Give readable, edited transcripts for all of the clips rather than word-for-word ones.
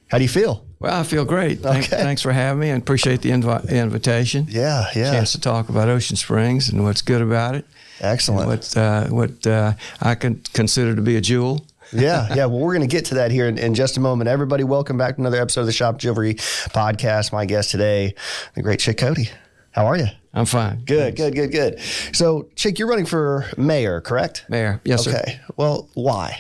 How do you feel? Well, I feel great. Thanks for having me, and appreciate the invitation. Yeah. Chance to talk about Ocean Springs and what's good about it. Excellent. And what I can consider to be a jewel. Yeah. Well, we're going to get to that here in just a moment. Everybody, welcome back to another episode of the Shop Chivalry podcast. My guest today, the great Chic Cody. How are you? I'm fine. Good. So, Chic, you're running for mayor, correct? Mayor, yes, sir. Okay. Well, why?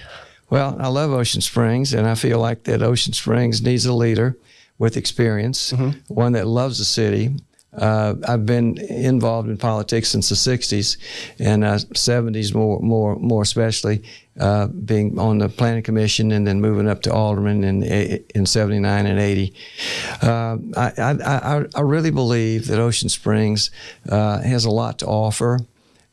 Well, I love Ocean Springs, and I feel like that Ocean Springs needs a leader with experience, one that loves the city. I've been involved in politics since the 60s and 70s more especially, being on the planning commission and then moving up to alderman in 79 and 80. I really believe that Ocean Springs has a lot to offer.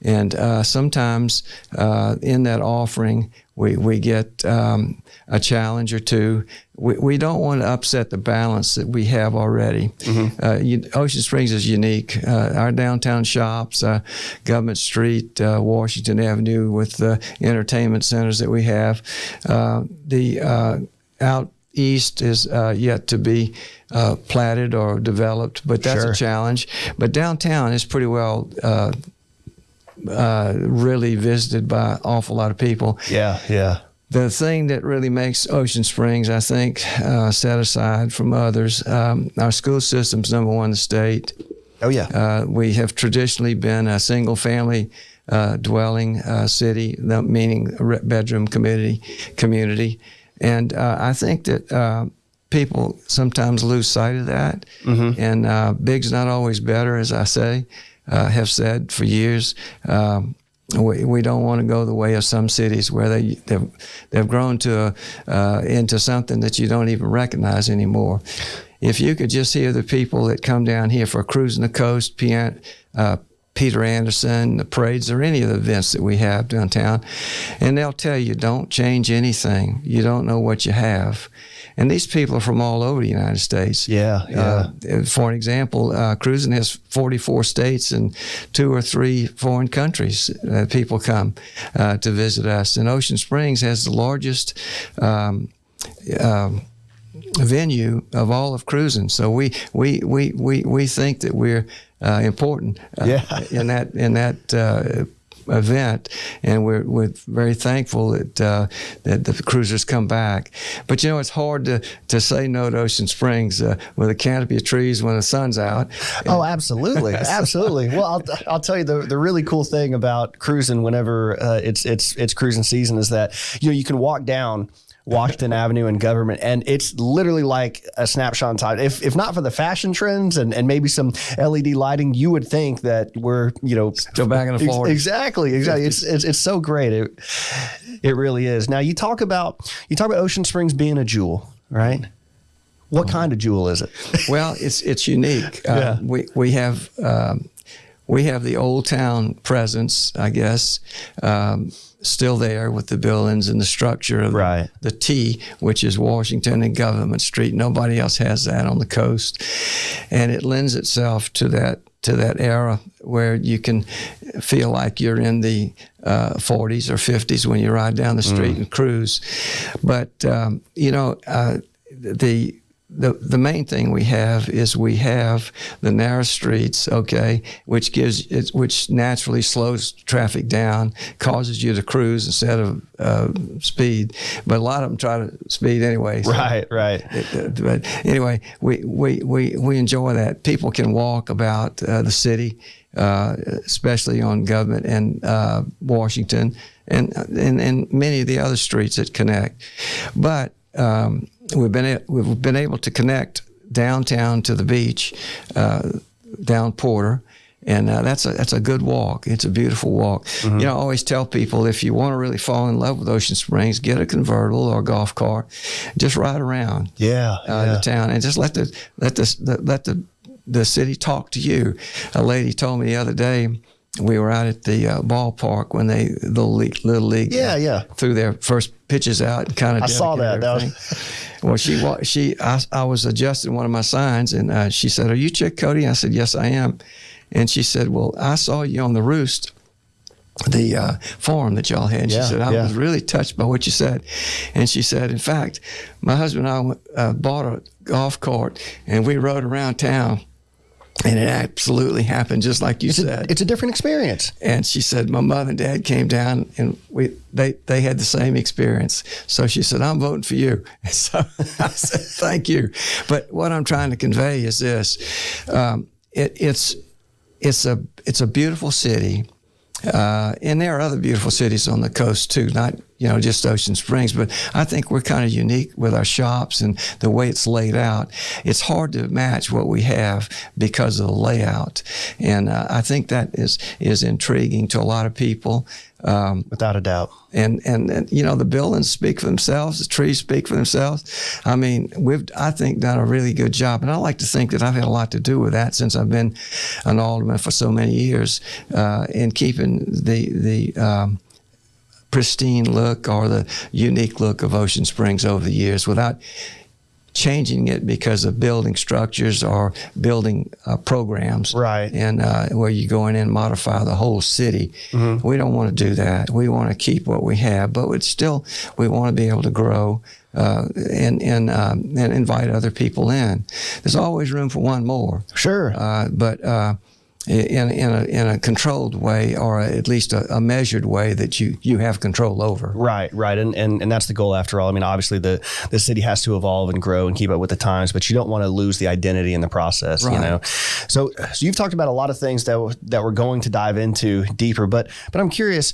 And sometimes in that offering, we get a challenge or two. We don't want to upset the balance that we have already. Ocean Springs is unique. Our downtown shops, Government Street, Washington Avenue, with the entertainment centers that we have. The out east is yet to be platted or developed, but that's a challenge. But downtown is pretty well really visited by an awful lot of people. Yeah. The thing that really makes Ocean Springs, I think, set aside from others, our school system's number one in the state. Oh, yeah. We have traditionally been a single-family dwelling city, meaning a bedroom community. And I think that people sometimes lose sight of that. And big's not always better, as I say. Have said for years. We don't want to go the way of some cities where they've grown to into something that you don't even recognize anymore. If you could just hear the people that come down here for Cruising the Coast, Peter Anderson, the parades, or any of the events that we have downtown, and they'll tell you, don't change anything. You don't know what you have. And these people are from all over the United States. Yeah. For an example, Cruising has 44 states and 2 or 3 foreign countries that people come to visit us. And Ocean Springs has the largest venue of all of Cruising. So we think that we're important in that event, and we're very thankful that the cruisers come back. But it's hard to say no to Ocean Springs with a canopy of trees when the sun's out. Oh, absolutely. Well, I'll tell you the really cool thing about cruising whenever it's cruising season is that you can walk down Washington Avenue and Government, and it's literally like a snapshot in time. If not for the fashion trends and maybe some LED lighting, you would think that we're still back in the 40s. Exactly. It's so great. It really is. Now you talk about Ocean Springs being a jewel, right? What kind of jewel is it? Well, it's unique. We have the old town presence, I guess. Still there with the buildings and the structure of the T, which is Washington and Government Street. Nobody else has that on the coast, and it lends itself to that era where you can feel like you're in the 40s or 50s when you ride down the street and cruise. But the main thing we have the narrow streets, which naturally slows traffic down, causes you to cruise instead of speed. But a lot of them try to speed anyway. So, right. But anyway, we enjoy that. People can walk about the city, especially on Government and Washington, and many of the other streets that connect. But we've been able to connect downtown to the beach, down Porter, and that's a good walk. It's a beautiful walk. I always tell people, if you want to really fall in love with Ocean Springs, get a convertible or a golf cart, just ride around the town and just let the city talk to you. A lady told me the other day, we were out at the ballpark when Little League threw their first pitches out and kind of. I saw that. Well, I was adjusting one of my signs, and she said, "Are you Chic, Cody?" I said, "Yes, I am." And she said, "Well, I saw you on the Roost forum that y'all had. And she said, I was really touched by what you said. And she said, in fact, my husband and I bought a golf cart and we rode around town. And it absolutely happened just like you said. It's a different experience. And she said, my mother and dad came down and they had the same experience. So she said, I'm voting for you. And so I said, thank you. But what I'm trying to convey is this. It's a beautiful city. And there are other beautiful cities on the coast too, not just Ocean Springs, but I think we're kind of unique with our shops and the way it's laid out. It's hard to match what we have because of the layout, and I think that is intriguing to a lot of people. Without a doubt. And the buildings speak for themselves, the trees speak for themselves. I mean, we've, I think, done a really good job. And I like to think that I've had a lot to do with that since I've been an alderman for so many years in keeping the pristine look or the unique look of Ocean Springs over the years without changing it because of building structures or building programs. Right. And where you go in and modify the whole city. Mm-hmm. We don't want to do that. We want to keep what we have, but we want to be able to grow and invite other people in. There's always room for one more. Sure. But in a controlled way, or at least a measured way that you have control over. Right. And that's the goal after all. I mean, obviously the city has to evolve and grow and keep up with the times, but you don't want to lose the identity in the process, right. So you've talked about a lot of things that we're going to dive into deeper, but I'm curious.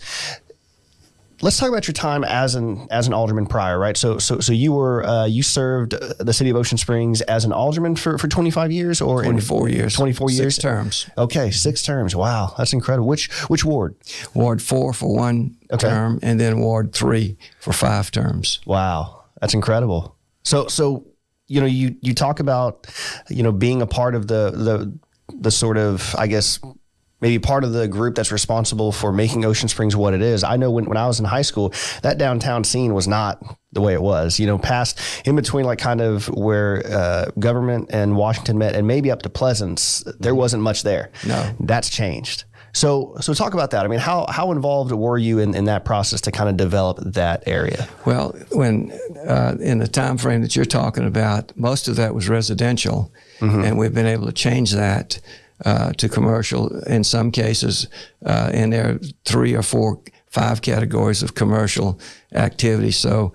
Let's talk about your time as an alderman prior, right? So you served the city of Ocean Springs as an alderman for 25 years or 24 years. 24 years. 6 terms. Okay, 6 terms. Wow, that's incredible. Which ward? Ward 4 for 1 term, and then Ward 3 for 5 terms. Wow, that's incredible. So you talk about being a part of the sort of, I guess, maybe part of the group that's responsible for making Ocean Springs what it is. I know when I was in high school, that downtown scene was not the way it was, past in between like kind of where government and Washington met and maybe up to Pleasance, there wasn't much there. No. That's changed. So talk about that. I mean, how involved were you in that process to kind of develop that area? Well, when in the time frame that you're talking about, most of that was residential, mm-hmm. and we've been able to change that to commercial in some cases, and there are 3 or 4, 5 categories of commercial activity. So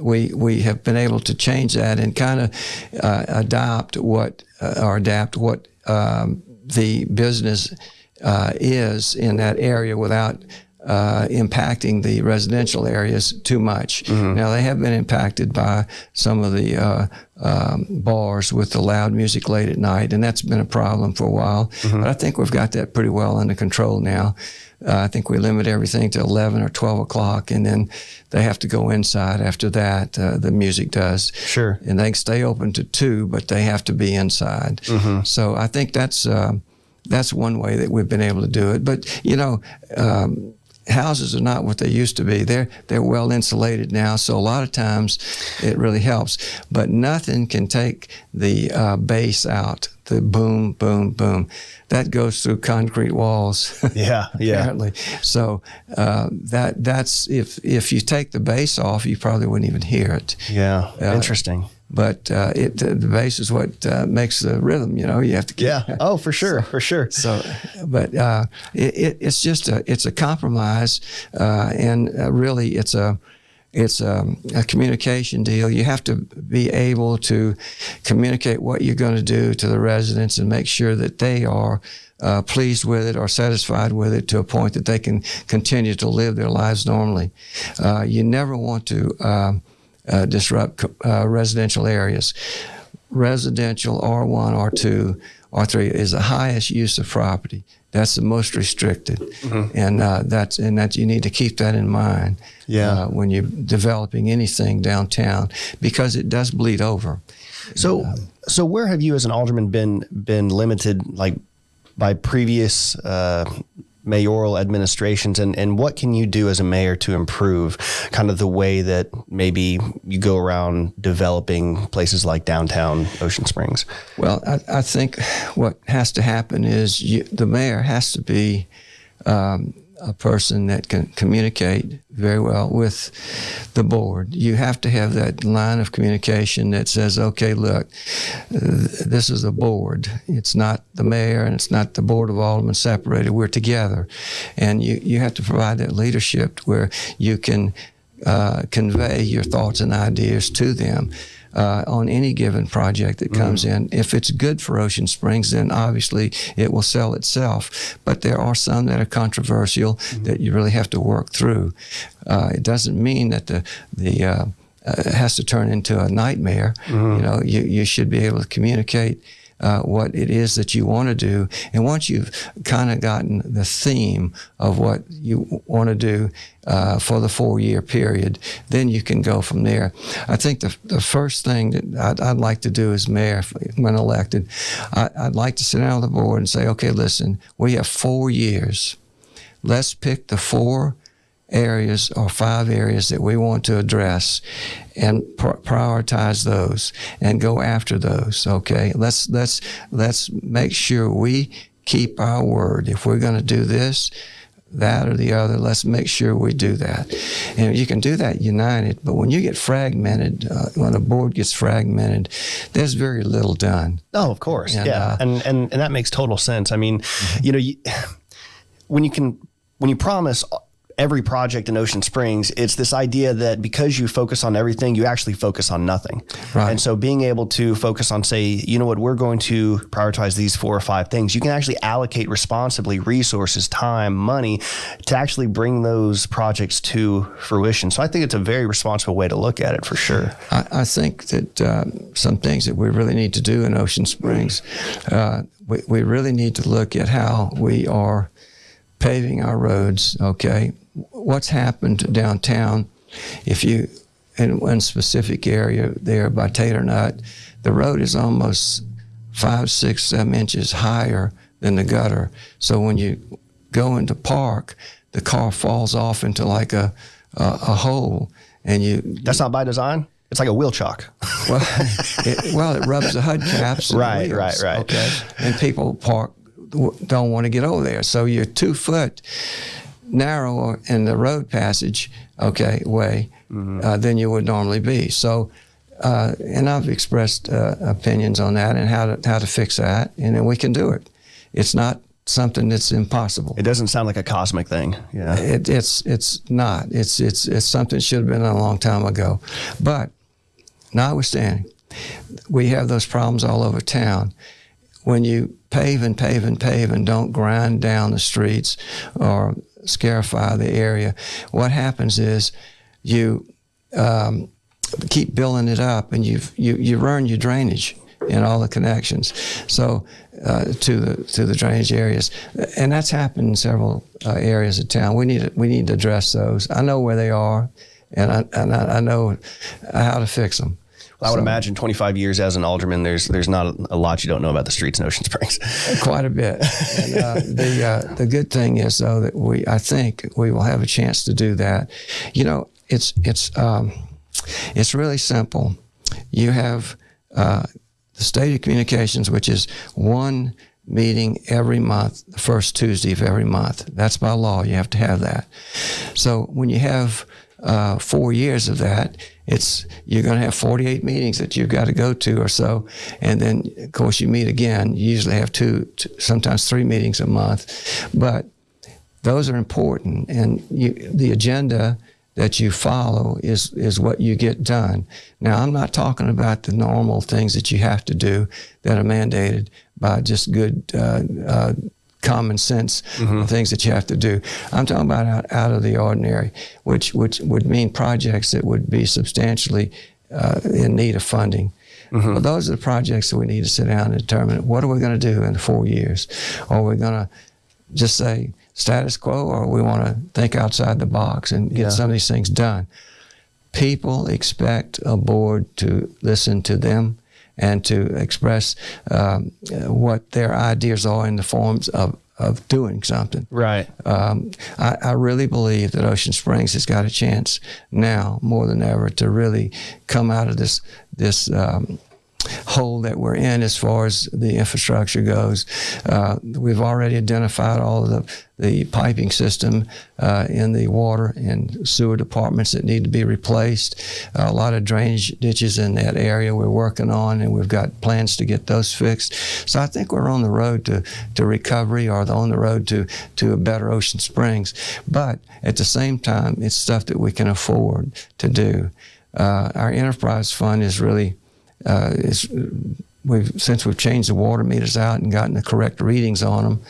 we have been able to change that and kind of adapt what the business is in that area without impacting the residential areas too much. Mm-hmm. Now, they have been impacted by some of the bars with the loud music late at night, and that's been a problem for a while. Mm-hmm. But I think we've got that pretty well under control now. I think we limit everything to 11 or 12 o'clock, and then they have to go inside after that, the music does. Sure. And they can stay open to 2, but they have to be inside. Mm-hmm. So I think that's one way that we've been able to do it. But, houses are not what they used to be. They're well insulated now, so a lot of times it really helps. But nothing can take the bass out, the boom, boom, boom. That goes through concrete walls. Yeah, apparently. So that's if you take the bass off, you probably wouldn't even hear it. Yeah, interesting. But the bass is what makes the rhythm. You have to. Yeah. Oh, for sure, for sure. So, but it's just a compromise, and really it's a communication deal. You have to be able to communicate what you're going to do to the residents and make sure that they are pleased with it or satisfied with it to a point that they can continue to live their lives normally. You never want to disrupt residential areas. Residential R1, R2, R3 is the highest use of property. That's the most restricted, mm-hmm. and that you need to keep that in mind. Yeah. When you're developing anything downtown, because it does bleed over. So where have you as an alderman been limited, like by previous mayoral administrations, and what can you do as a mayor to improve kind of the way that maybe you go around developing places like downtown Ocean Springs? Well, I think what has to happen is the mayor has to be a person that can communicate very well with the board. You have to have that line of communication that says, okay, look, this is the board. It's not the mayor and it's not the board of aldermen separated. We're together. And you have to provide that leadership where you can convey your thoughts and ideas to them. On any given project that comes in. If it's good for Ocean Springs, then obviously it will sell itself. But there are some that are controversial that you really have to work through. It doesn't mean that it has to turn into a nightmare. You know, you should be able to communicate what it is that you want to do. And once you've kind of gotten the theme of what you want to do for the 4-year period, then you can go from there. I think the first thing that I'd like to do as mayor when elected, I'd like to sit down with the board and say, okay, listen, we have 4 years. Let's pick the 4 areas or 5 areas that we want to address and prioritize those and go after those. Okay, let's make sure we keep our word. If we're going to do this, that, or the other, let's make sure we do that. And you can do that united, but when you get fragmented, when a board gets fragmented, there's very little done. Oh, of course, yeah, and that makes total sense. I mean, you know, when you promise every project in Ocean Springs, it's this idea that because you focus on everything, you actually focus on nothing. Right. And so being able to focus on, say, you know what, we're going to prioritize these 4 or 5 things, you can actually allocate responsibly resources, time, money to actually bring those projects to fruition. So I think it's a very responsible way to look at it for sure. I think that some things that we really need to do in Ocean Springs, we really need to look at how we are paving our roads, okay? What's happened downtown, if you, in one specific area there by Tater Nut, the road is almost 5, 6, 7 inches higher than the gutter. So when you go into park, the car falls off into like a hole, and you. That's not by design? It's like a wheel chock. Well, it rubs the HUD-caps. Right. Okay, and people don't want to get over there. So you're 2 foot narrower in the road passage, way than you would normally be. So, and I've expressed opinions on that and how to fix that, and then we can do it. It's not something that's impossible. It doesn't sound like a cosmic thing. Yeah, it's not. It's something that should have been done a long time ago. But notwithstanding, we have those problems all over town. When you pave and pave and pave and don't grind down the streets or scarify the area, what happens is you keep building it up, and you ruin your drainage in all the connections. So to the drainage areas, and that's happened in several areas of town. We need to address those. I know where they are, and I know how to fix them. I would imagine 25 years as an alderman, there's not a lot you don't know about the streets in Ocean Springs. Quite a bit. And, the good thing is, though, that I think we will have a chance to do that. You know, it's really simple. You have the State of Communications, which is 1 meeting every month, the first Tuesday of every month. That's by law. You have to have that. So when you have 4 years of that, you're going to have 48 meetings that you've got to go to or so, and then of course you meet again. You usually have 2, sometimes 3 meetings a month, but those are important, and the agenda that you follow is what you get done. Now, I'm not talking about the normal things that you have to do that are mandated by just good common sense things that you have to do. I'm talking about out of the ordinary, which would mean projects that would be substantially in need of funding. Well, those are the projects that we need to sit down and determine what are we going to do in 4 years. Are we going to just say status quo, or we want to think outside the box and get some of these things done? People expect a board to listen to them and to express what their ideas are in the forms of doing something. Right. I really believe that Ocean Springs has got a chance now more than ever to really come out of this hole that we're in as far as the infrastructure goes. We've already identified all of the piping system in the water and sewer departments that need to be replaced. A lot of drainage ditches in that area we're working on, and we've got plans to get those fixed. So I think we're on the road to recovery, or on the road to a better Ocean Springs. But at the same time, it's stuff that we can afford to do. Our enterprise fund is really since we've changed the water meters out and gotten the correct readings on them,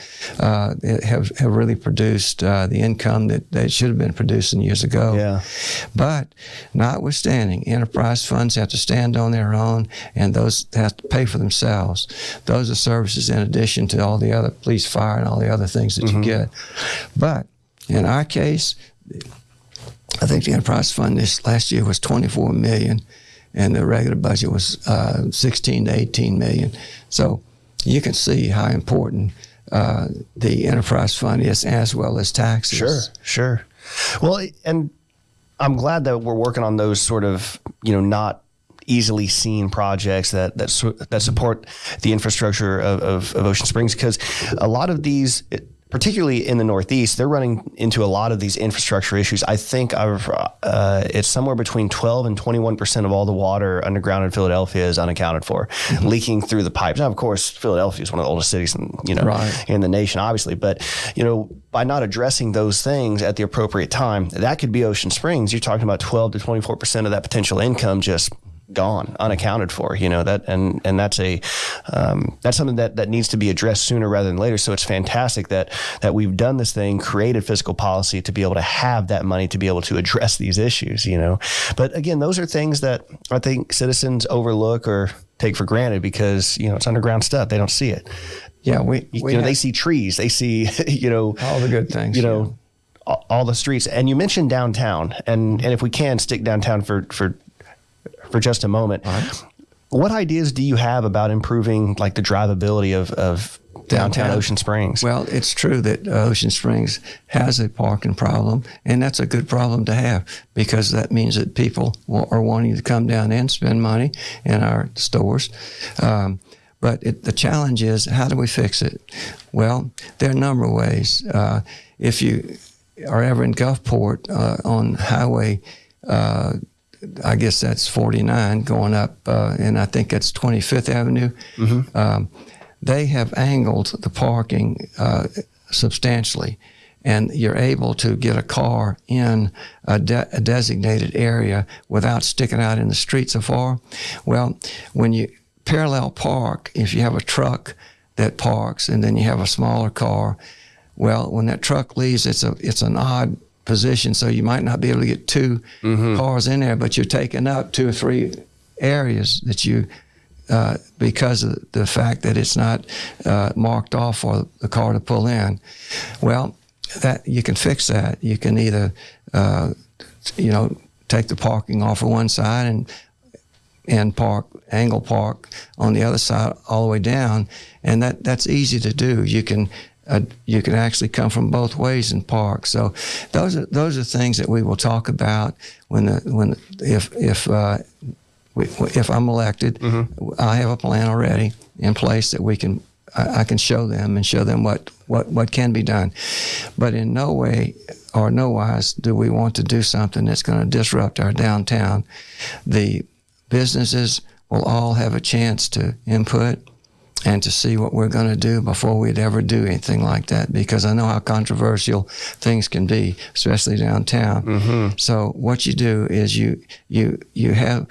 have really produced the income that they should have been producing years ago. Yeah. But notwithstanding, enterprise funds have to stand on their own, and those have to pay for themselves. Those are services in addition to all the other police, fire, and all the other things that you get. But in our case, I think the enterprise fund this last year was $24 million. And the regular budget was 16 to 18 million. So you can see how important the enterprise fund is, as well as taxes. Sure. Well, and I'm glad that we're working on those sort of, not easily seen projects that support the infrastructure of Ocean Springs, because a lot of these, particularly in the Northeast, they're running into a lot of these infrastructure issues. I think it's somewhere between 12 and 21% of all the water underground in Philadelphia is unaccounted for, leaking through the pipes. Now, of course, Philadelphia is one of the oldest cities in the nation, obviously. But, by not addressing those things at the appropriate time, that could be Ocean Springs. You're talking about 12 to 24% of that potential income just gone, unaccounted for, that, and that's that's something that needs to be addressed sooner rather than later. So it's fantastic that we've done this thing, created fiscal policy to be able to have that money to be able to address these issues, But again, those are things that I think citizens overlook or take for granted because, it's underground stuff. They don't see it. Yeah, they see trees, they see, all the good things, all the streets. And you mentioned downtown, and if we can stick downtown for just a moment. Right. What ideas do you have about improving the drivability of downtown Ocean Springs? Well, it's true that Ocean Springs has a parking problem, and that's a good problem to have because that means that people are wanting to come down and spend money in our stores. But the challenge is, how do we fix it? Well, there are a number of ways. If you are ever in Gulfport on Highway I guess that's 49 going up, and I think that's 25th Avenue. They have angled the parking substantially, and you're able to get a car in a designated area without sticking out in the street so far. Well, when you parallel park, if you have a truck that parks and then you have a smaller car, well, when that truck leaves, it's an odd position, so you might not be able to get two cars in there, but you're taking up 2 or 3 areas that you because of the fact that it's not marked off for the car to pull in. Well, that you can fix that. You can either take the parking off of one side and angle park on the other side all the way down, and that's easy to do. You can actually come from both ways and park. So those are things that we will talk about if I'm elected. I have a plan already in place that I can show them what can be done. But in no way or no wise do we want to do something that's going to disrupt our downtown. The businesses will all have a chance to input and to see what we're going to do before we'd ever do anything like that, because I know how controversial things can be, especially downtown. So what you do is you have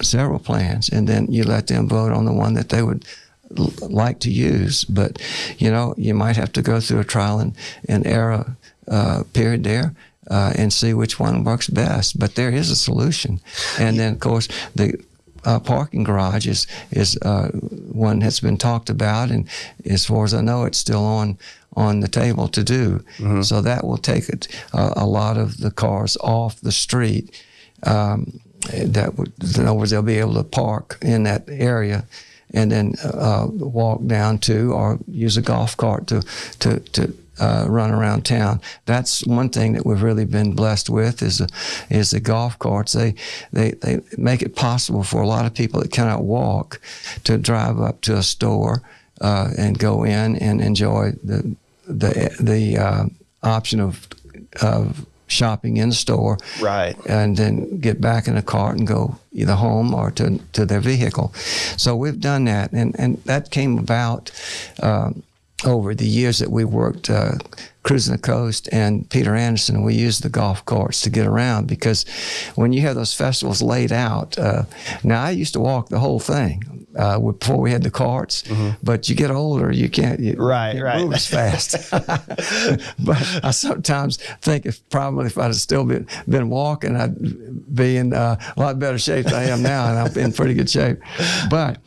several plans, and then you let them vote on the one that they would like to use. But you might have to go through a trial and error period there and see which one works best. But there is a solution. And then, of course, the parking garage is one that's been talked about, and as far as I know, it's still on the table to do. So that will take a lot of the cars off the street. In other words, they'll be able to park in that area and then walk down to, or use a golf cart to run around town. That's one thing that we've really been blessed with is the golf carts. They make it possible for a lot of people that cannot walk to drive up to a store and go in and enjoy the option of shopping in the store, right, and then get back in a cart and go either home or to their vehicle. So we've done that, and that came about over the years that we worked Cruising the Coast and Peter Anderson. We used the golf carts to get around, because when you have those festivals laid out, now I used to walk the whole thing before we had the carts, but you get older, you can't move as fast. But I sometimes think if I'd have still been walking, I'd be in a lot better shape than I am now, and I'm in pretty good shape. But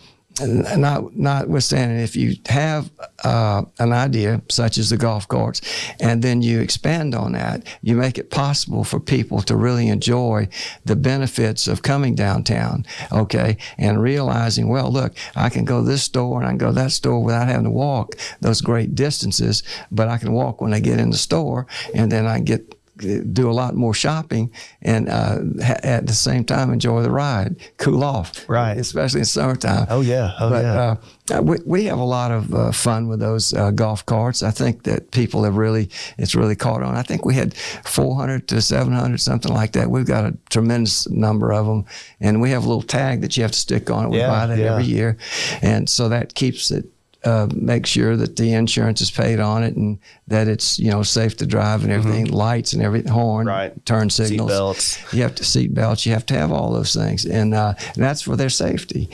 notwithstanding, if you have an idea such as the golf carts, and then you expand on that, you make it possible for people to really enjoy the benefits of coming downtown, okay, and realizing, well, look, I can go this store and I can go that store without having to walk those great distances, but I can walk when I get in the store, and then I do a lot more shopping, and at the same time enjoy the ride, cool off, right? Especially in summertime. Oh yeah, we have a lot of fun with those golf carts. I think that people it's really caught on. I think we had 400 to 700, something like that. We've got a tremendous number of them, and we have a little tag that you have to stick on it. We buy that every year, and so that keeps it. Make sure that the insurance is paid on it, and that it's safe to drive and everything, lights and everything, horn, turn signals, seat belts. You have to seat belts. You have to have all those things, and that's for their safety.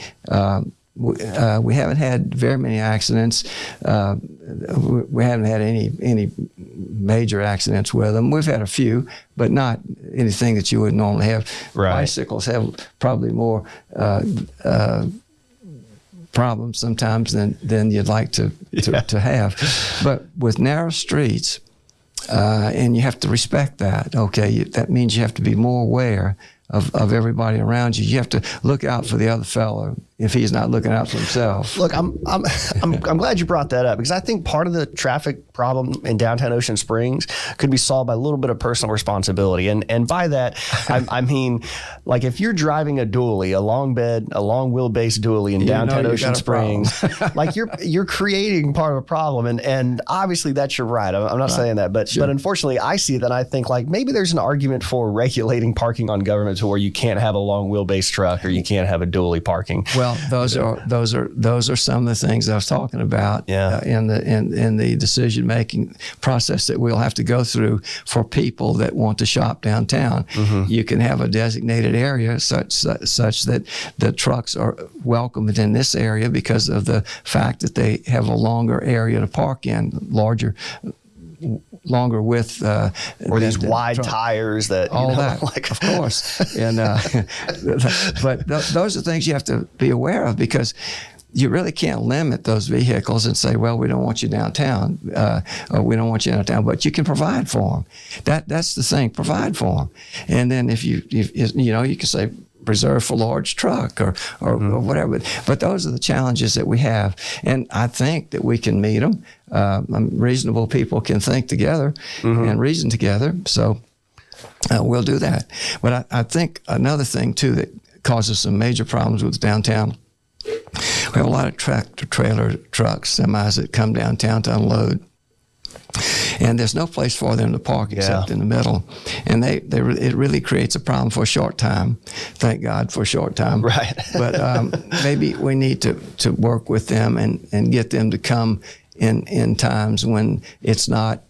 We haven't had very many accidents. We haven't had any major accidents with them. We've had a few, but not anything that you would normally have. Bicycles have probably more problems sometimes than you'd like to have. But with narrow streets, and you have to respect that, okay, that means you have to be more aware of everybody around you. You have to look out for the other fellow if he's not looking out for himself. Look, I'm glad you brought that up, because I think part of the traffic problem in downtown Ocean Springs could be solved by a little bit of personal responsibility. And by that, I mean, like, if you're driving a dually, a long wheelbase dually in downtown Ocean Springs, like you're creating part of a problem. And obviously that's your right. I'm not saying that, but unfortunately I see that, and I think, like, maybe there's an argument for regulating parking on government to where you can't have a long wheelbase truck or you can't have a dually parking. Well, those are some of the things I was talking about in the decision making process that we'll have to go through for people that want to shop downtown. You can have a designated area such that the trucks are welcome in this area because of the fact that they have a longer area to park in, longer width, or these wide tires that like, of course. And but those are things you have to be aware of, because you really can't limit those vehicles and say, well, we don't want you downtown, or we don't want you downtown, but you can provide for them. That's the thing, provide for them. And then if you can say, reserved for large truck or whatever. But those are the challenges that we have. And I think that we can meet them. Reasonable people can think together and reason together. So we'll do that. But I think another thing, too, that causes some major problems with downtown, we have a lot of tractor-trailer trucks, semis that come downtown to unload. And there's no place for them to park except in the middle. And it really creates a problem for a short time. Thank God for a short time. Right. But maybe we need to work with them and get them to come in times when it's not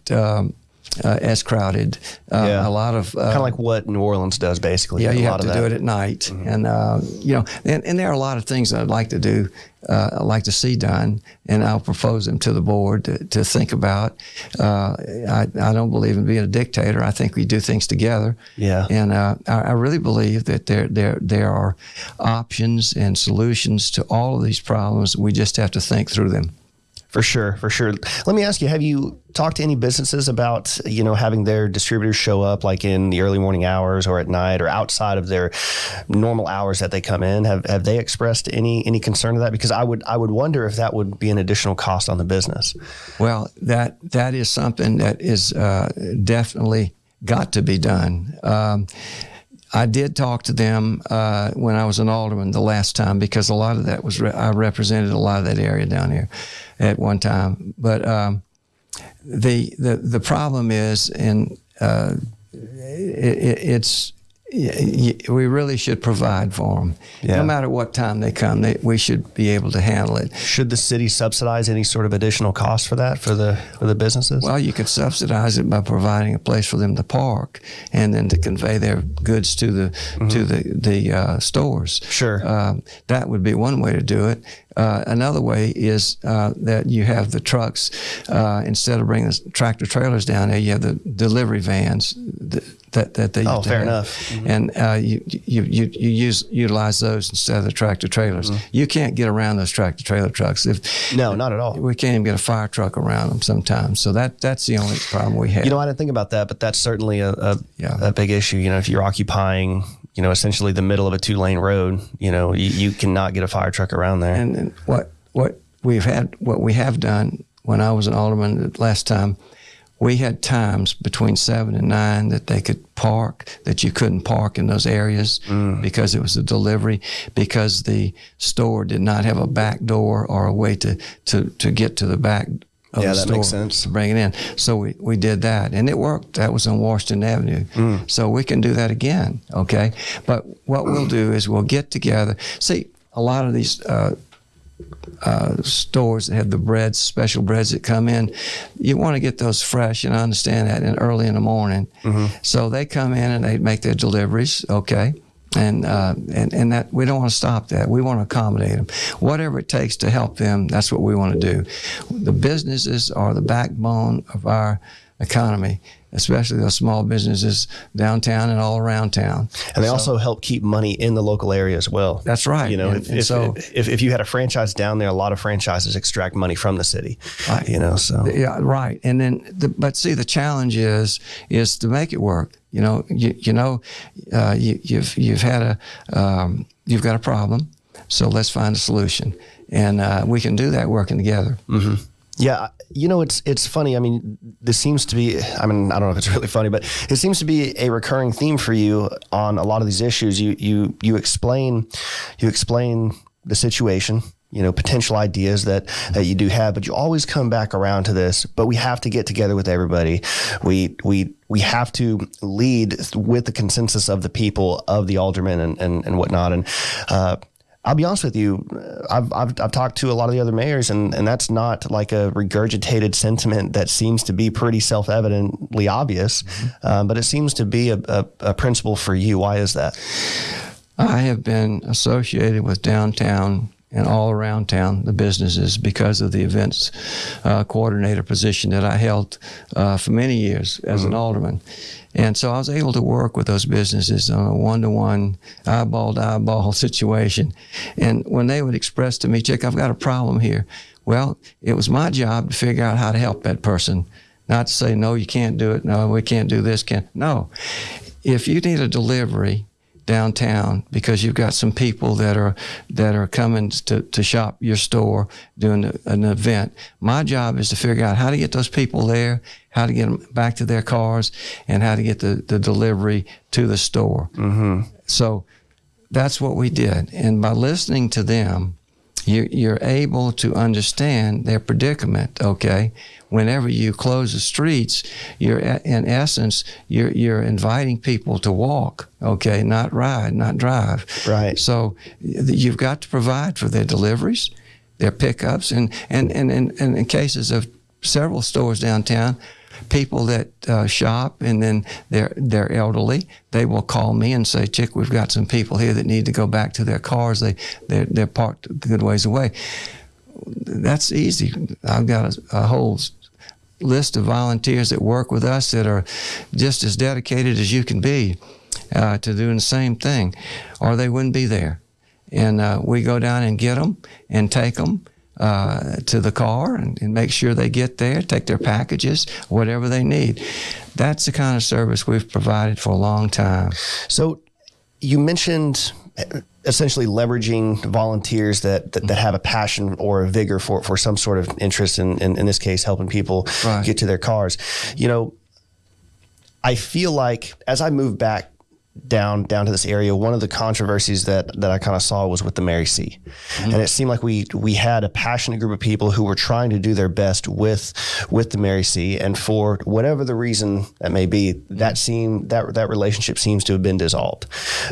as crowded. A lot of kind of like what New Orleans does, basically. Yeah, you have to do it at night, and and there are a lot of things that I'd like to do, I'd like to see done, and I'll propose them to the board to think about. I don't believe in being a dictator. I think we do things together. Yeah, and I really believe that there are options and solutions to all of these problems. We just have to think through them. For sure. Let me ask you, have you talked to any businesses about, having their distributors show up like in the early morning hours or at night or outside of their normal hours that they come in? Have they expressed any concern to that? Because I would wonder if that would be an additional cost on the business. Well, that is something that is definitely got to be done. I did talk to them when I was an alderman the last time, because a lot of that was I represented a lot of that area down here at one time. But the problem is, and we really should provide for them. No matter what time they come, we should be able to handle it. Should the city subsidize any sort of additional cost for that for the businesses? Well, you could subsidize it by providing a place for them to park and then to convey their goods to the stores. Sure. That would be one way to do it. Another way is that you have the trucks, instead of bringing the tractor trailers down there, you have the delivery vans that they used to fair have. enough. And you utilize those instead of the tractor trailers. You can't get around those tractor trailer trucks. No, not at all. We can't even get a fire truck around them sometimes. So that's the only problem we have. I didn't think about that, but that's certainly a big issue. If you're occupying, essentially the middle of a 2-lane road, you cannot get a fire truck around there. And what we have done when I was an alderman the last time, we had times between 7 and 9 that they could park, that you couldn't park in those areas because it was a delivery, because the store did not have a back door or a way to get to the back of the store. Makes sense. To bring it in. So we did that, and it worked. That was on Washington Avenue. So we can do that again, okay? But what we'll do is we'll get together. See, a lot of these stores that have the breads, special breads that come in, you want to get those fresh, and I understand that, and early in the morning. So they come in and they make their deliveries, okay? And that we don't want to stop that. We want to accommodate them. Whatever it takes to help them, that's what we want to do. The businesses are the backbone of our economy, especially those small businesses downtown and all around town. And they also help keep money in the local area as well. That's right. If you had a franchise down there, a lot of franchises extract money from the city. Right. Yeah, right. And then, but see, the challenge is to make it work. You've got a problem, so let's find a solution, and we can do that working together. Yeah, it's funny. I mean, this seems to be, I don't know if it's really funny, but it seems to be a recurring theme for you on a lot of these issues. You explain the situation, potential ideas that you do have, but you always come back around to this, but we have to get together with everybody. We have to lead with the consensus of the people, of the aldermen and whatnot. And, I'll be honest with you. I've talked to a lot of the other mayors, and that's not like a regurgitated sentiment that seems to be pretty self-evidently obvious, but it seems to be a principle for you. Why is that? I have been associated with downtown and all around town, the businesses, because of the events coordinator position that I held for many years as an alderman. And so I was able to work with those businesses on a one-to-one, eyeball-to-eyeball situation. And when they would express to me, Chic, I've got a problem here. Well, it was my job to figure out how to help that person, not to say, no, you can't do it. No, we can't do this. No. If you need a delivery downtown because you've got some people that are coming to shop your store doing an event, my job is to figure out how to get those people there, how to get them back to their cars, and how to get the delivery to the store. So that's what we did. And by listening to them, you're able to understand their predicament, okay? Whenever you close the streets, you're in essence, you're inviting people to walk, okay? Not ride, not drive. Right. So you've got to provide for their deliveries, their pickups, and in cases of several stores downtown, people that shop and then they're elderly, they will call me and say, Chic, we've got some people here that need to go back to their cars. They're parked a good ways away. That's easy. I've got a whole list of volunteers that work with us that are just as dedicated as you can be to doing the same thing, or they wouldn't be there. And we go down and get them and take them to the car and make sure they get there, take their packages, whatever they need. That's the kind of service we've provided for a long time. So you mentioned essentially leveraging volunteers that have a passion or a vigor for some sort of interest in this case, helping people get to their cars. You know, I feel like as I move back down to this area, one of the controversies that I kind of saw was with the Mary C. And it seemed like we had a passionate group of people who were trying to do their best with the Mary C. And for whatever the reason that may be, that relationship seems to have been dissolved.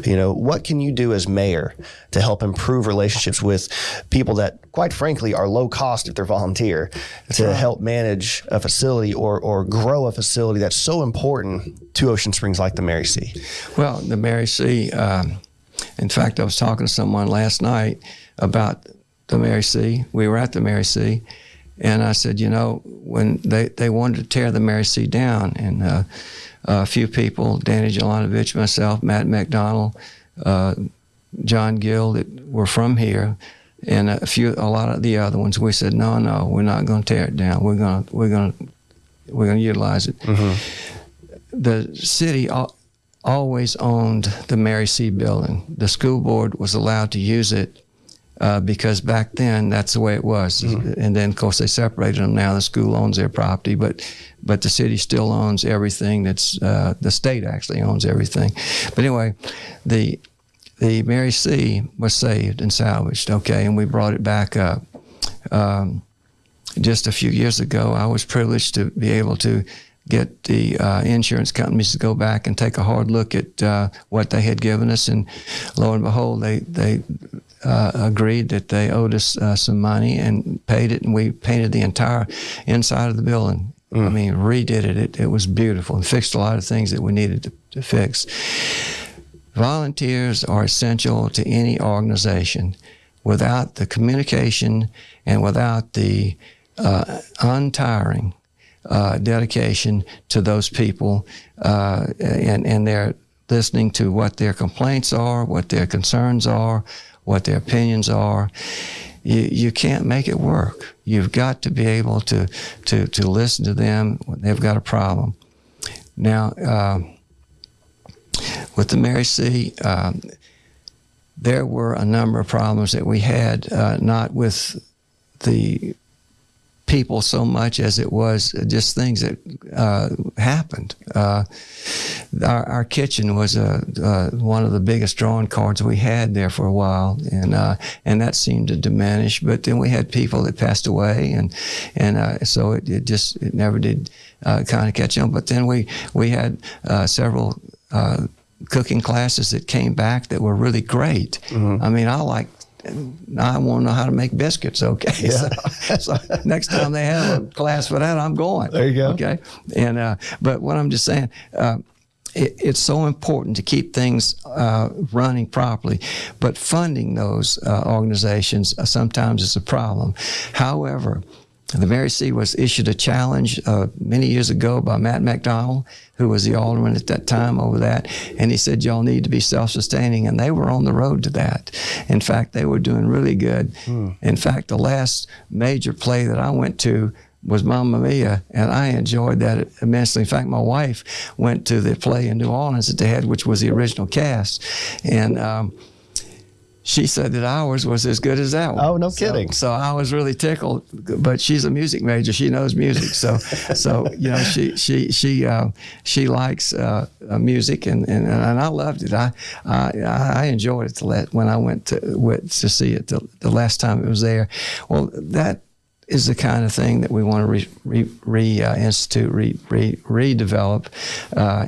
You know, what can you do as mayor to help improve relationships with people that, quite frankly, are low cost if they're volunteer, to help manage a facility or grow a facility that's so important to Ocean Springs like the Mary C? Well, the Mary C. In fact, I was talking to someone last night about the Mary C. We were at the Mary C. And I said, you know, when they wanted to tear the Mary C. down, and a few people, Danny Jelanovich, myself, Matt McDonald, John Gill, that were from here, and a lot of the other ones, we said, no, we're not going to tear it down. We're going to utilize it. The city always owned the Mary C. building. The school board was allowed to use it because back then that's the way it was. And then, of course, they separated them. Now the school owns their property, but the city still owns everything. That's the state actually owns everything. But anyway, the Mary C. was saved and salvaged, okay, and we brought it back up. Just a few years ago, I was privileged to be able to get the insurance companies to go back and take a hard look at what they had given us, and lo and behold, they agreed that they owed us some money and paid it, and we painted the entire inside of the building. I mean, redid it. It was beautiful and fixed a lot of things that we needed to fix. Volunteers are essential to any organization. Without the communication and without the untiring dedication to those people, and they're listening to what their complaints are, what their concerns are, what their opinions are, you can't make it work. You've got to be able to listen to them when they've got a problem. Now, with the Mary C., there were a number of problems that we had, not with the people so much as it was just things that happened. Our kitchen was one of the biggest drawing cards we had there for a while, and that seemed to diminish. But then we had people that passed away, and so it never did kind of catch on. But then we had several cooking classes that came back that were really great. I mean, I want to know how to make biscuits, okay? Yeah. So next time they have a class for that, I'm going. There you go. Okay? And but what I'm just saying, it's so important to keep things running properly, but funding those organizations sometimes is a problem. However, the Mary C. was issued a challenge many years ago by Matt McDonald, who was the alderman at that time over that, and he said, y'all need to be self-sustaining, and they were on the road to that. In fact, they were doing really good. In fact, the last major play that I went to was Mamma Mia, and I enjoyed that immensely. In fact, my wife went to the play in New Orleans that they had, which was the original cast, and she said that ours was as good as that one. Oh, no kidding. So I was really tickled, but she's a music major. She knows music. So you know, she likes music, and I loved it. I enjoyed it when I went to see it the last time it was there. Well, that is the kind of thing that we want to reinstitute, redevelop,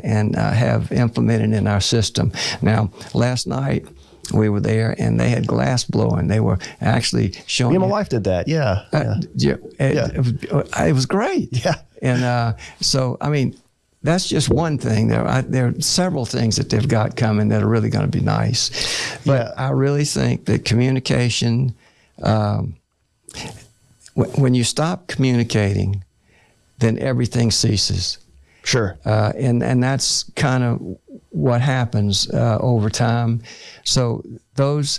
and have implemented in our system. Now, last night, we were there, and they had glass blowing. They were actually showing. Me and my wife did that. Yeah. It was great. Yeah. And so, I mean, that's just one thing. There are several things that they've got coming that are really going to be nice. But I really think that communication, when you stop communicating, then everything ceases. Sure. And that's kind of what happens over time. So those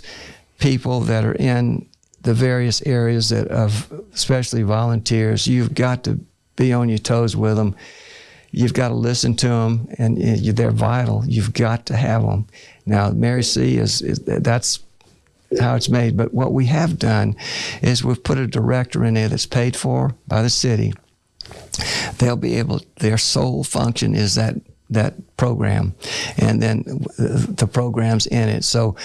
people that are in the various areas that of especially volunteers, you've got to be on your toes with them. You've got to listen to them, and they're vital. You've got to have them. Now, Mary C. is that's how it's made. But what we have done is we've put a director in there that's paid for by the city. They'll be able. Their sole function is that program, and then the programs in it. So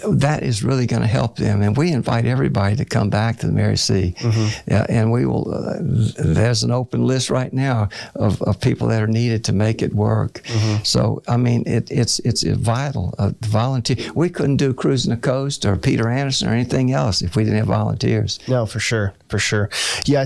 that is really going to help them. And we invite everybody to come back to the Mary C. And we will, there's an open list right now of people that are needed to make it work. So, I mean, it's vital. Volunteer. We couldn't do Cruising the Coast or Peter Anderson or anything else if we didn't have volunteers. No, for sure. Yeah,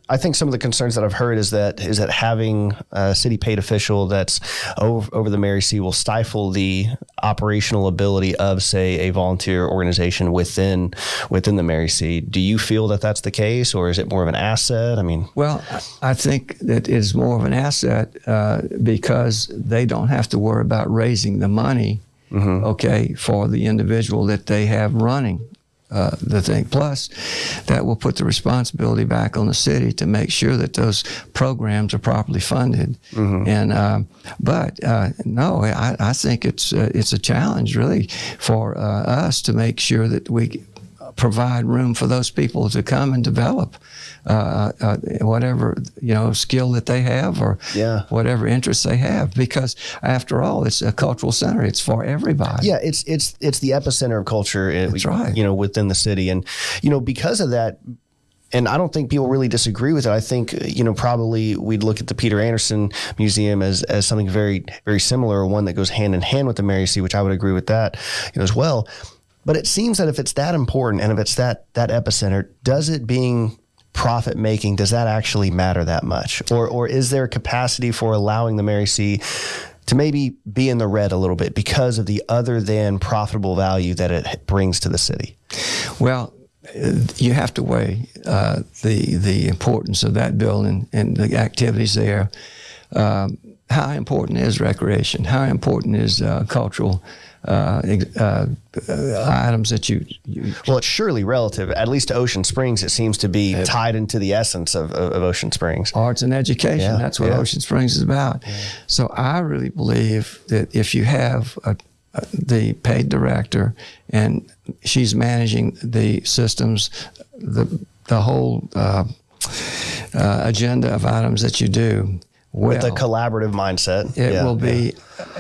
I think some of the concerns that I've heard is that having a city paid official that's over the Mary C. will stifle the operational ability of, say, a volunteer organization within the Mary C. Do you feel that that's the case, or is it more of an asset? I mean, well, I think that it's more of an asset because they don't have to worry about raising the money, okay, for the individual that they have running the thing. Plus, that will put the responsibility back on the city to make sure that those programs are properly funded. And but no, I think it's a challenge really for us to make sure that we provide room for those people to come and develop whatever skill that they have or whatever interests they have, because after all, it's a cultural center. It's for everybody. Yeah, it's the epicenter of culture. That's right. Within the city, and because of that. And I don't think people really disagree with it. I think, probably we'd look at the Peter Anderson Museum as something very, very similar, or one that goes hand in hand with the Mary C., which I would agree with that as well. But it seems that if it's that important and if it's that epicenter, does it being profit making, does that actually matter that much? Or is there a capacity for allowing the Mary C. to maybe be in the red a little bit because of the other than profitable value that it brings to the city? Well, you have to weigh the importance of that building and the activities there. How important is recreation? How important is cultural items that you Well, it's surely relative. At least to Ocean Springs, it seems to be tied into the essence of Ocean Springs. Arts and education, that's what Ocean Springs is about. So I really believe that if you have the paid director and she's managing the systems, the whole agenda of items that you do, with a collaborative mindset. It will be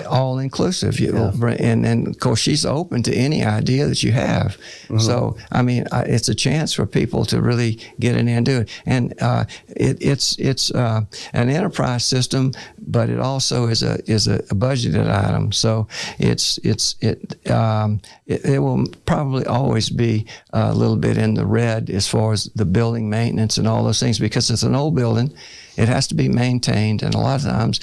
all inclusive. And of course, she's open to any idea that you have. So, I mean, it's a chance for people to really get in there and do it. And it's an enterprise system, but it also is a budgeted item. So it will probably always be a little bit in the red as far as the building maintenance and all those things, because it's an old building. It has to be maintained, and a lot of times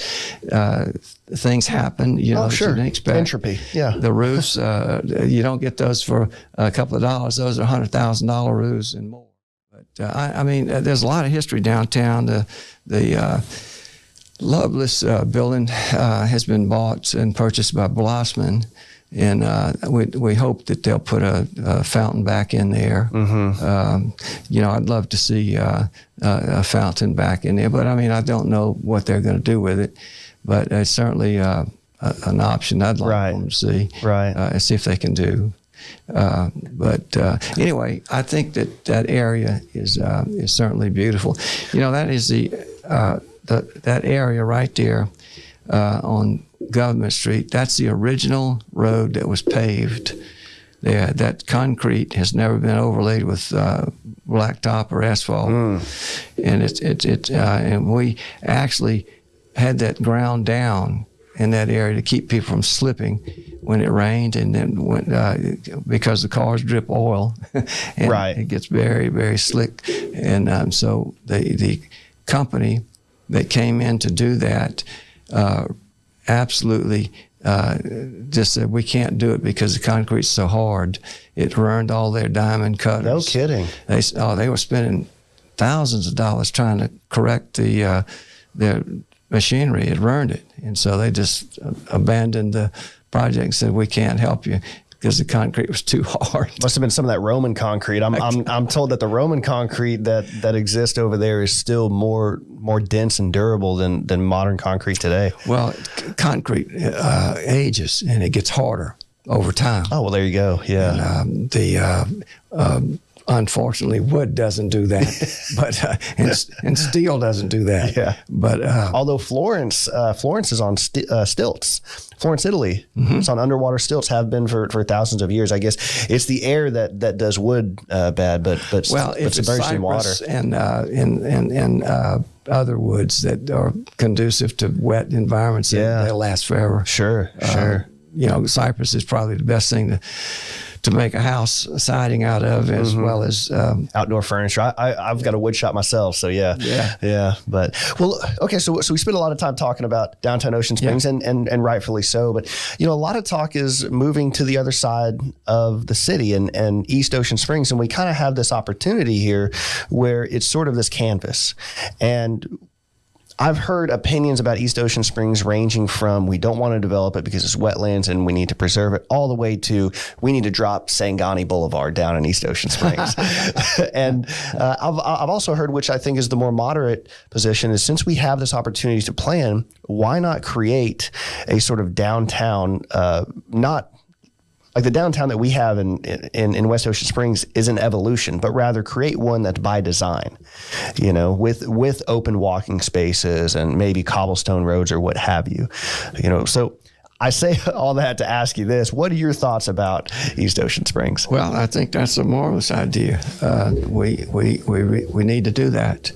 things happen, that you didn't expect. Entropy, The roofs, you don't get those for a couple of dollars. Those are $100,000 roofs and more. But I mean, there's a lot of history downtown. The Loveless building has been bought and purchased by Blossman. And we hope that they'll put a fountain back in there. I'd love to see a fountain back in there, but I mean, I don't know what they're going to do with it. But it's certainly an option I'd like them to see, and see if they can do. But anyway, I think that area is certainly beautiful. That is that area right there on Government Street. That's the original road that was paved there. That concrete has never been overlaid with blacktop or asphalt, and and we actually had that ground down in that area to keep people from slipping when it rained, and then because the cars drip oil, and it gets very, very slick, and so the company that came in to do that absolutely just said, we can't do it because the concrete's so hard. It ruined all their diamond cutters. No kidding. They were spending thousands of dollars trying to correct their machinery. It ruined it. And so they just abandoned the project and said, we can't help you. because the concrete was too hard. Must have been some of that Roman concrete. I'm told that the Roman concrete that exists over there is still more dense and durable than modern concrete today. Well, concrete ages and it gets harder over time. Oh, well, there you go. Yeah. And unfortunately, wood doesn't do that, but and steel doesn't do that. Yeah. But although Florence is on stilts. Florence, Italy, it's on underwater stilts. Have been for thousands of years. I guess it's the air that does wood bad, but if it's submerged in water and other woods that are conducive to wet environments, they'll last forever. Sure. Cypress is probably the best thing to make a house siding out of, as well as outdoor furniture. I've got a wood shop myself, so yeah. But okay, so we spent a lot of time talking about downtown Ocean Springs, and rightfully so. But a lot of talk is moving to the other side of the city and East Ocean Springs, and we kind of have this opportunity here where it's sort of this canvas. And I've heard opinions about East Ocean Springs ranging from we don't want to develop it because it's wetlands and we need to preserve it, all the way to we need to drop Sangani Boulevard down in East Ocean Springs. And I've also heard, which I think is the more moderate position, is since we have this opportunity to plan, why not create a sort of downtown, not like the downtown that we have in West Ocean Springs is an evolution, but rather create one that's by design, with open walking spaces and maybe cobblestone roads or what have you, So I say all that to ask you this: what are your thoughts about East Ocean Springs? Well, I think that's a marvelous idea. We need to do that.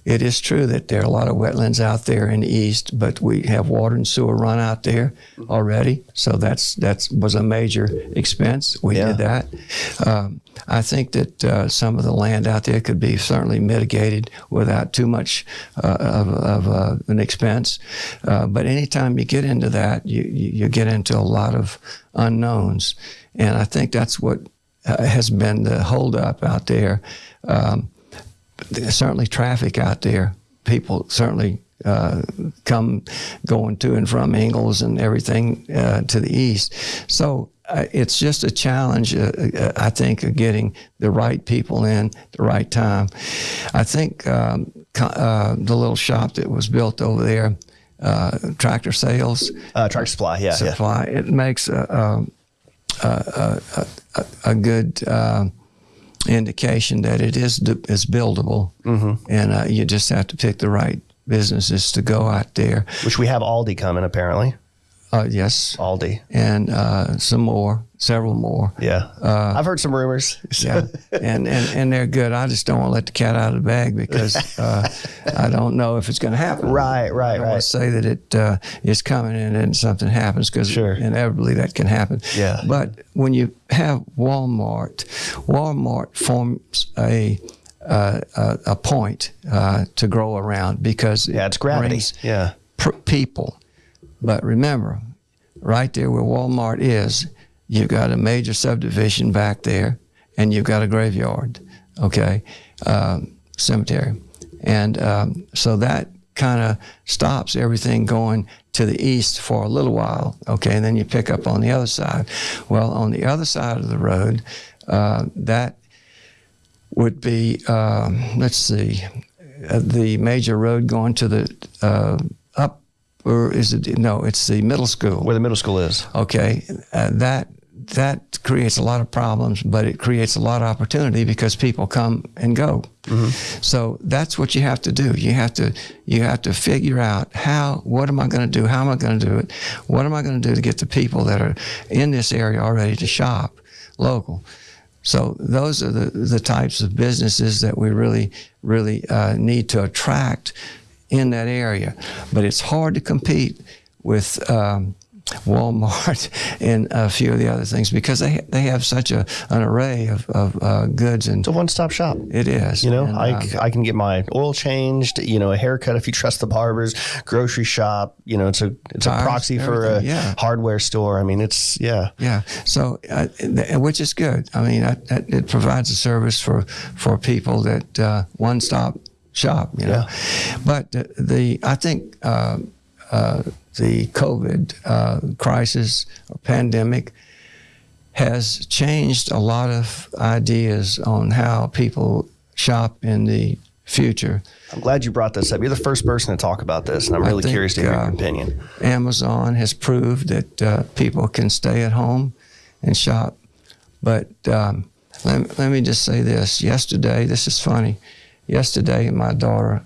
It is true that there are a lot of wetlands out there in the east, but we have water and sewer run out there already. So that was a major expense. We did that. I think that some of the land out there could be certainly mitigated without too much of an expense. But anytime you get into that, you get into a lot of unknowns. And I think that's what has been the holdup out there. There's certainly traffic out there. People certainly come going to and from Ingalls and everything to the east. So it's just a challenge, I think, of getting the right people in the right time. I think the little shop that was built over there, Tractor Sales. Tractor Supply, yeah. It makes a good indication that it is buildable, and you just have to pick the right businesses to go out there. Which we have Aldi coming, apparently. Yes. Aldi. And several more. Yeah. I've heard some rumors. Yeah. And they're good. I just don't want to let the cat out of the bag because I don't know if it's going to happen. Right. I don't want to say that it is coming and then something happens, because inevitably that can happen. Yeah. But when you have Walmart forms a point to grow around, because it's gravity. People. But remember, right there where Walmart is, you've got a major subdivision back there, and you've got a graveyard, cemetery. And so that kind of stops everything going to the east for a little while, and then you pick up on the other side. Well, on the other side of the road, that would be, the major road going to the up, or is it? No, it's the middle school. Where the middle school is. Okay, that creates a lot of problems, but it creates a lot of opportunity because people come and go. So that's what you have to do. You have to figure out what am I going to do? How am I going to do it? What am I going to do to get the people that are in this area already to shop local? So those are the types of businesses that we really need to attract in that area. But it's hard to compete with Walmart and a few of the other things because they have such an array of goods. And it's a one-stop shop. It is. I can get my oil changed, a haircut if you trust the barbers, grocery shop, it's a proxy for a hardware store. I mean, it's. So, which is good. I mean, it provides a service for people that one-stop shop, But I think COVID crisis or pandemic has changed a lot of ideas on how people shop in the future. I'm glad you brought this up. You're the first person to talk about this, and I'm really curious to hear your opinion. Amazon has proved that people can stay at home and shop. But let me just say this. Yesterday, this is funny. Yesterday, my daughter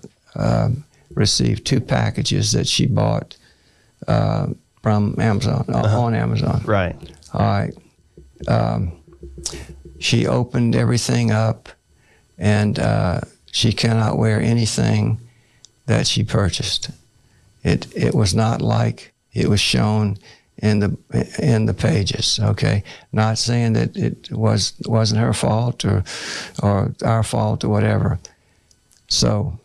received 2 packages that she bought from Amazon, on Amazon. Right. All right. She opened everything up, and she cannot wear anything that she purchased. It was not like it was shown in the pages. Okay, not saying that it wasn't her fault or our fault or whatever. So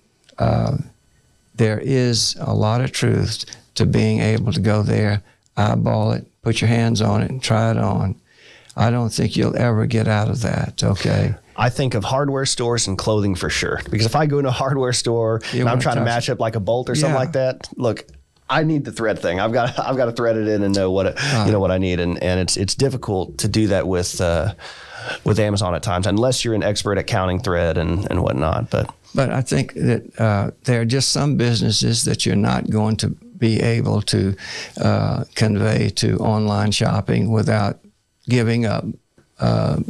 there is a lot of truth to being able to go there, eyeball it, put your hands on it, and try it on. I don't think you'll ever get out of that, okay? I think of hardware stores and clothing for sure. Because if I go into a hardware store and I'm trying to match up like a bolt or something like that, look, I need the thread thing. I've got to thread it in and know what what I need, and it's difficult to do that with Amazon at times unless you're an expert at counting thread and whatnot. But I think that there are just some businesses that you're not going to be able to convey to online shopping without giving up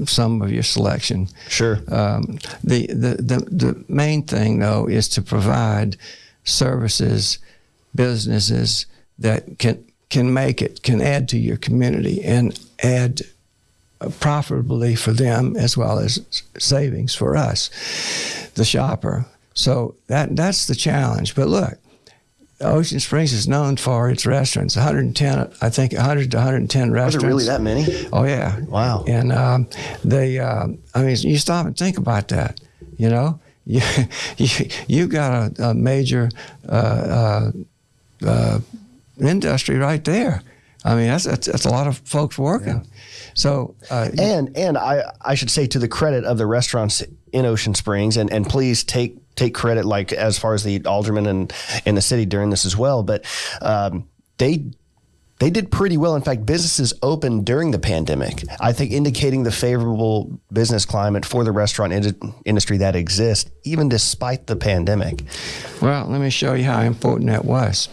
some of your selection. Sure. The main thing, though, is to provide services, businesses that can make it, can add to your community and add profitably for them as well as savings for us, the shopper. So that's the challenge. But look, Ocean Springs is known for its restaurants. 110, I think 100 to 110 restaurants. Are there really that many? Oh, yeah. Wow. And you stop and think about that, you know? You got a major industry right there. I mean, that's a lot of folks working. Yeah. So and I should say, to the credit of the restaurants in Ocean Springs, and please take credit, like as far as the aldermen and in the city during this as well, but they did pretty well. In fact, businesses opened during the pandemic, I think indicating the favorable business climate for the restaurant industry that exists, even despite the pandemic. Well, let me show you how important that was.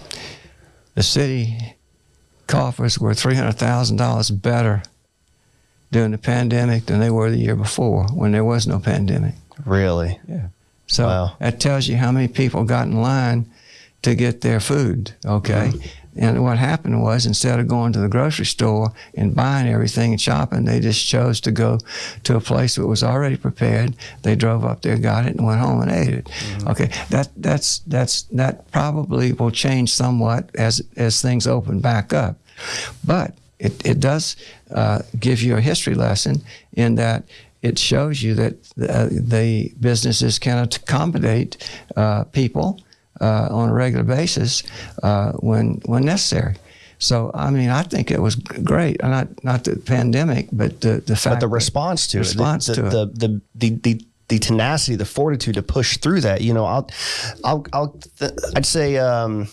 The city coffers were $300,000 better during the pandemic than they were the year before when there was no pandemic. Really? Yeah. So that tells you how many people got in line to get their food, okay? Mm-hmm. And what happened was, instead of going to the grocery store and buying everything and shopping, they just chose to go to a place that was already prepared. They drove up there, got it, and went home and ate it. Mm-hmm. Okay, that probably will change somewhat as things open back up. But it does give you a history lesson in that it shows you that the businesses can accommodate people on a regular basis when necessary. So, I mean, I think it was great. Not the pandemic, but the fact. But the response to it. The tenacity, the fortitude to push through that. You know, I'd say. I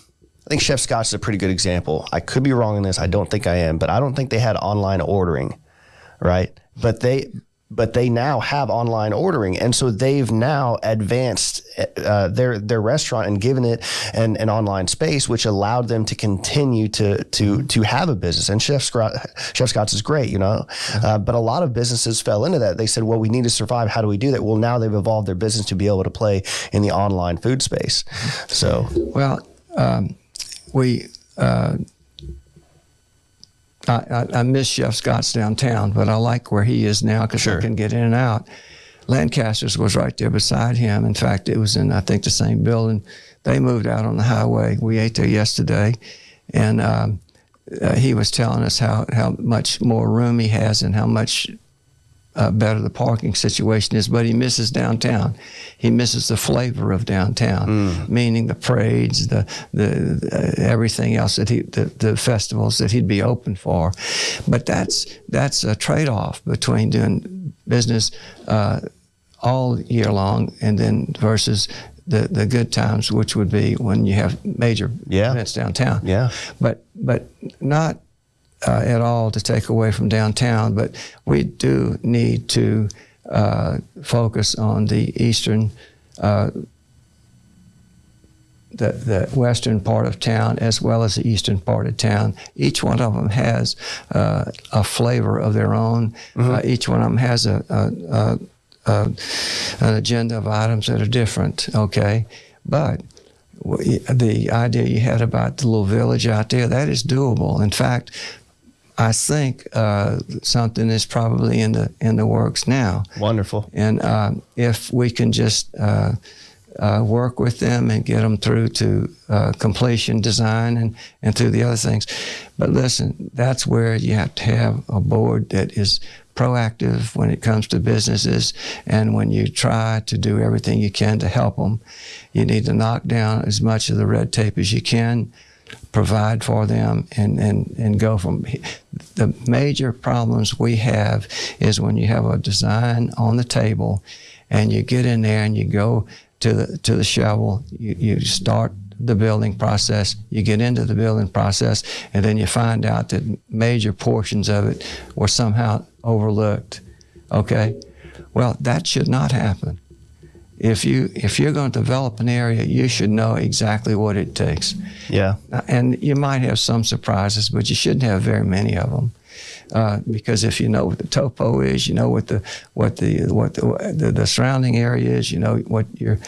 think Chef Scott's is a pretty good example. I could be wrong in this. I don't think I am, but I don't think they had online ordering, right? But they now have online ordering, and so they've now advanced their restaurant and given it an online space, which allowed them to continue to have a business. And Chef Scott's is great, you know, but a lot of businesses fell into that. They said, well, we need to survive. How do we do that? Well, now they've evolved their business to be able to play in the online food space. So, well, I miss Chef Scott's downtown, but I like where he is now because I can get in and out. Lancaster's was right there beside him. In fact, it was in, I think, the same building. They moved out on the highway. We ate there yesterday, and he was telling us how much more room he has and how much better the parking situation is, but he misses downtown. He misses the flavor of downtown, meaning the parades, the everything else that the festivals that he'd be open for. But that's a trade-off between doing business all year long and then versus the good times, which would be when you have major events downtown. Yeah. But not at all to take away from downtown, but we do need to focus on the eastern, the western part of town as well as the eastern part of town. Each one of them has a flavor of their own. Each one of them has an agenda of items that are different, okay? But the idea you had about the little village out there, that is doable. In fact, I think something is probably in the works now. Wonderful. And if we can just work with them and get them through to completion, design, and through the other things. But listen, that's where you have to have a board that is proactive when it comes to businesses, and when you try to do everything you can to help them, you need to knock down as much of the red tape as you can, provide for them, and go from. The major problems we have is when you have a design on the table and you get in there and you go to the shovel, you start the building process, you get into the building process, and then you find out that major portions of it were somehow overlooked. Okay? Well, that should not happen. If you're going to develop an area, you should know exactly what it takes. Yeah. And you might have some surprises, but you shouldn't have very many of them. Because if you know what the topo is, you know what the surrounding area is, you know what your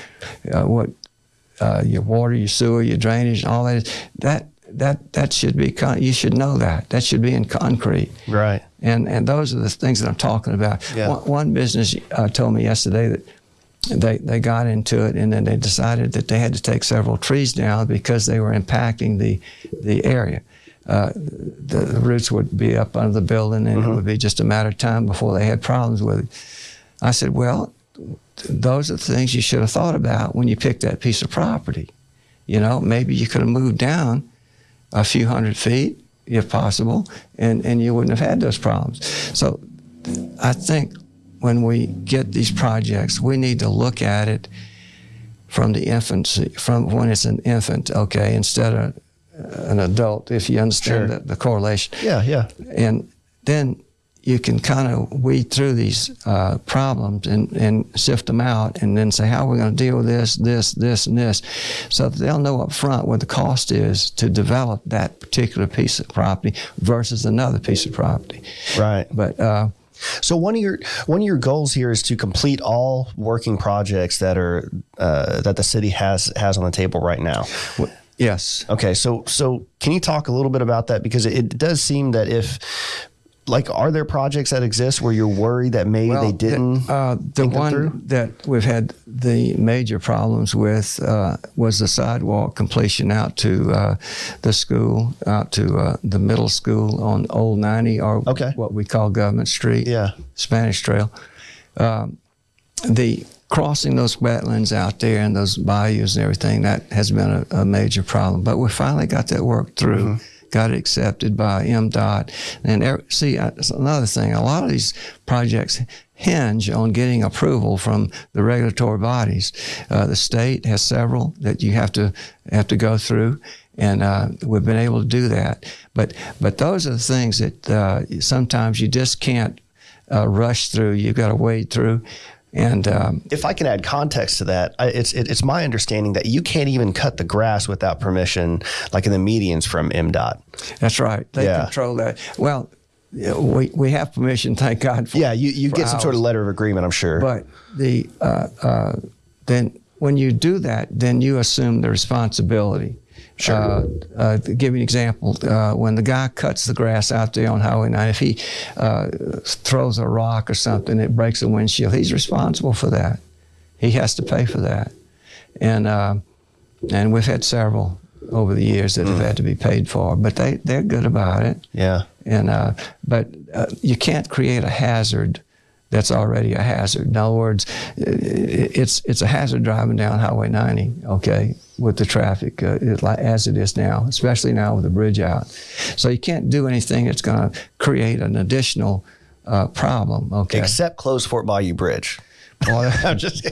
water, your sewer, your drainage, all that is, that should be you should know that. That should be in concrete. Right. And those are the things that I'm talking about. Yeah. One business told me yesterday that they got into it, and then they decided that they had to take several trees down because they were impacting the area. The roots would be up under the building, and it would be just a matter of time before they had problems with it. I said, well, those are the things you should have thought about when you picked that piece of property. You know, maybe you could have moved down a few hundred feet, if possible, and you wouldn't have had those problems. So I think when we get these projects, we need to look at it from the infancy, from when it's an infant, okay, instead of an adult, if you understand the correlation. Yeah. And then you can kind of weed through these problems and sift them out, and then say, how are we going to deal with this, and this, so that they'll know up front what the cost is to develop that particular piece of property versus another piece of property. Right. But so one of your goals here is to complete all working projects that are that the city has on the table right now. Yes. Okay. So can you talk a little bit about that? Because it does seem that are there projects that exist where you're worried that maybe they didn't? The one that we've had the major problems with was the sidewalk completion out to the school, out to the middle school on Old 90, or what we call Government Street, Spanish Trail. The crossing those wetlands out there and those bayous and everything, that has been a major problem. But we finally got that worked through. Got it accepted by MDOT. And see, that's another thing. A lot of these projects hinge on getting approval from the regulatory bodies. The state has several that you have to go through, and we've been able to do that. But those are the things that sometimes you just can't rush through. You've got to wade through. And if I can add context to that, it's my understanding that you can't even cut the grass without permission, like in the medians from MDOT. That's right. They control that. Well, we have permission, thank God. You get some sort of letter of agreement, I'm sure. But then when you do that, then you assume the responsibility. Sure. To give you an example, when the guy cuts the grass out there on Highway 9, if he throws a rock or something, it breaks a windshield, he's responsible for that. He has to pay for that. And we've had several over the years that have had to be paid for, but they're good about it. Yeah. And but you can't create a hazard that's already a hazard. In other words, it's a hazard driving down Highway 90, okay, with the traffic as it is now, especially now with the bridge out. So you can't do anything that's going to create an additional problem, okay? Except close Fort Bayou Bridge. Well, I'm just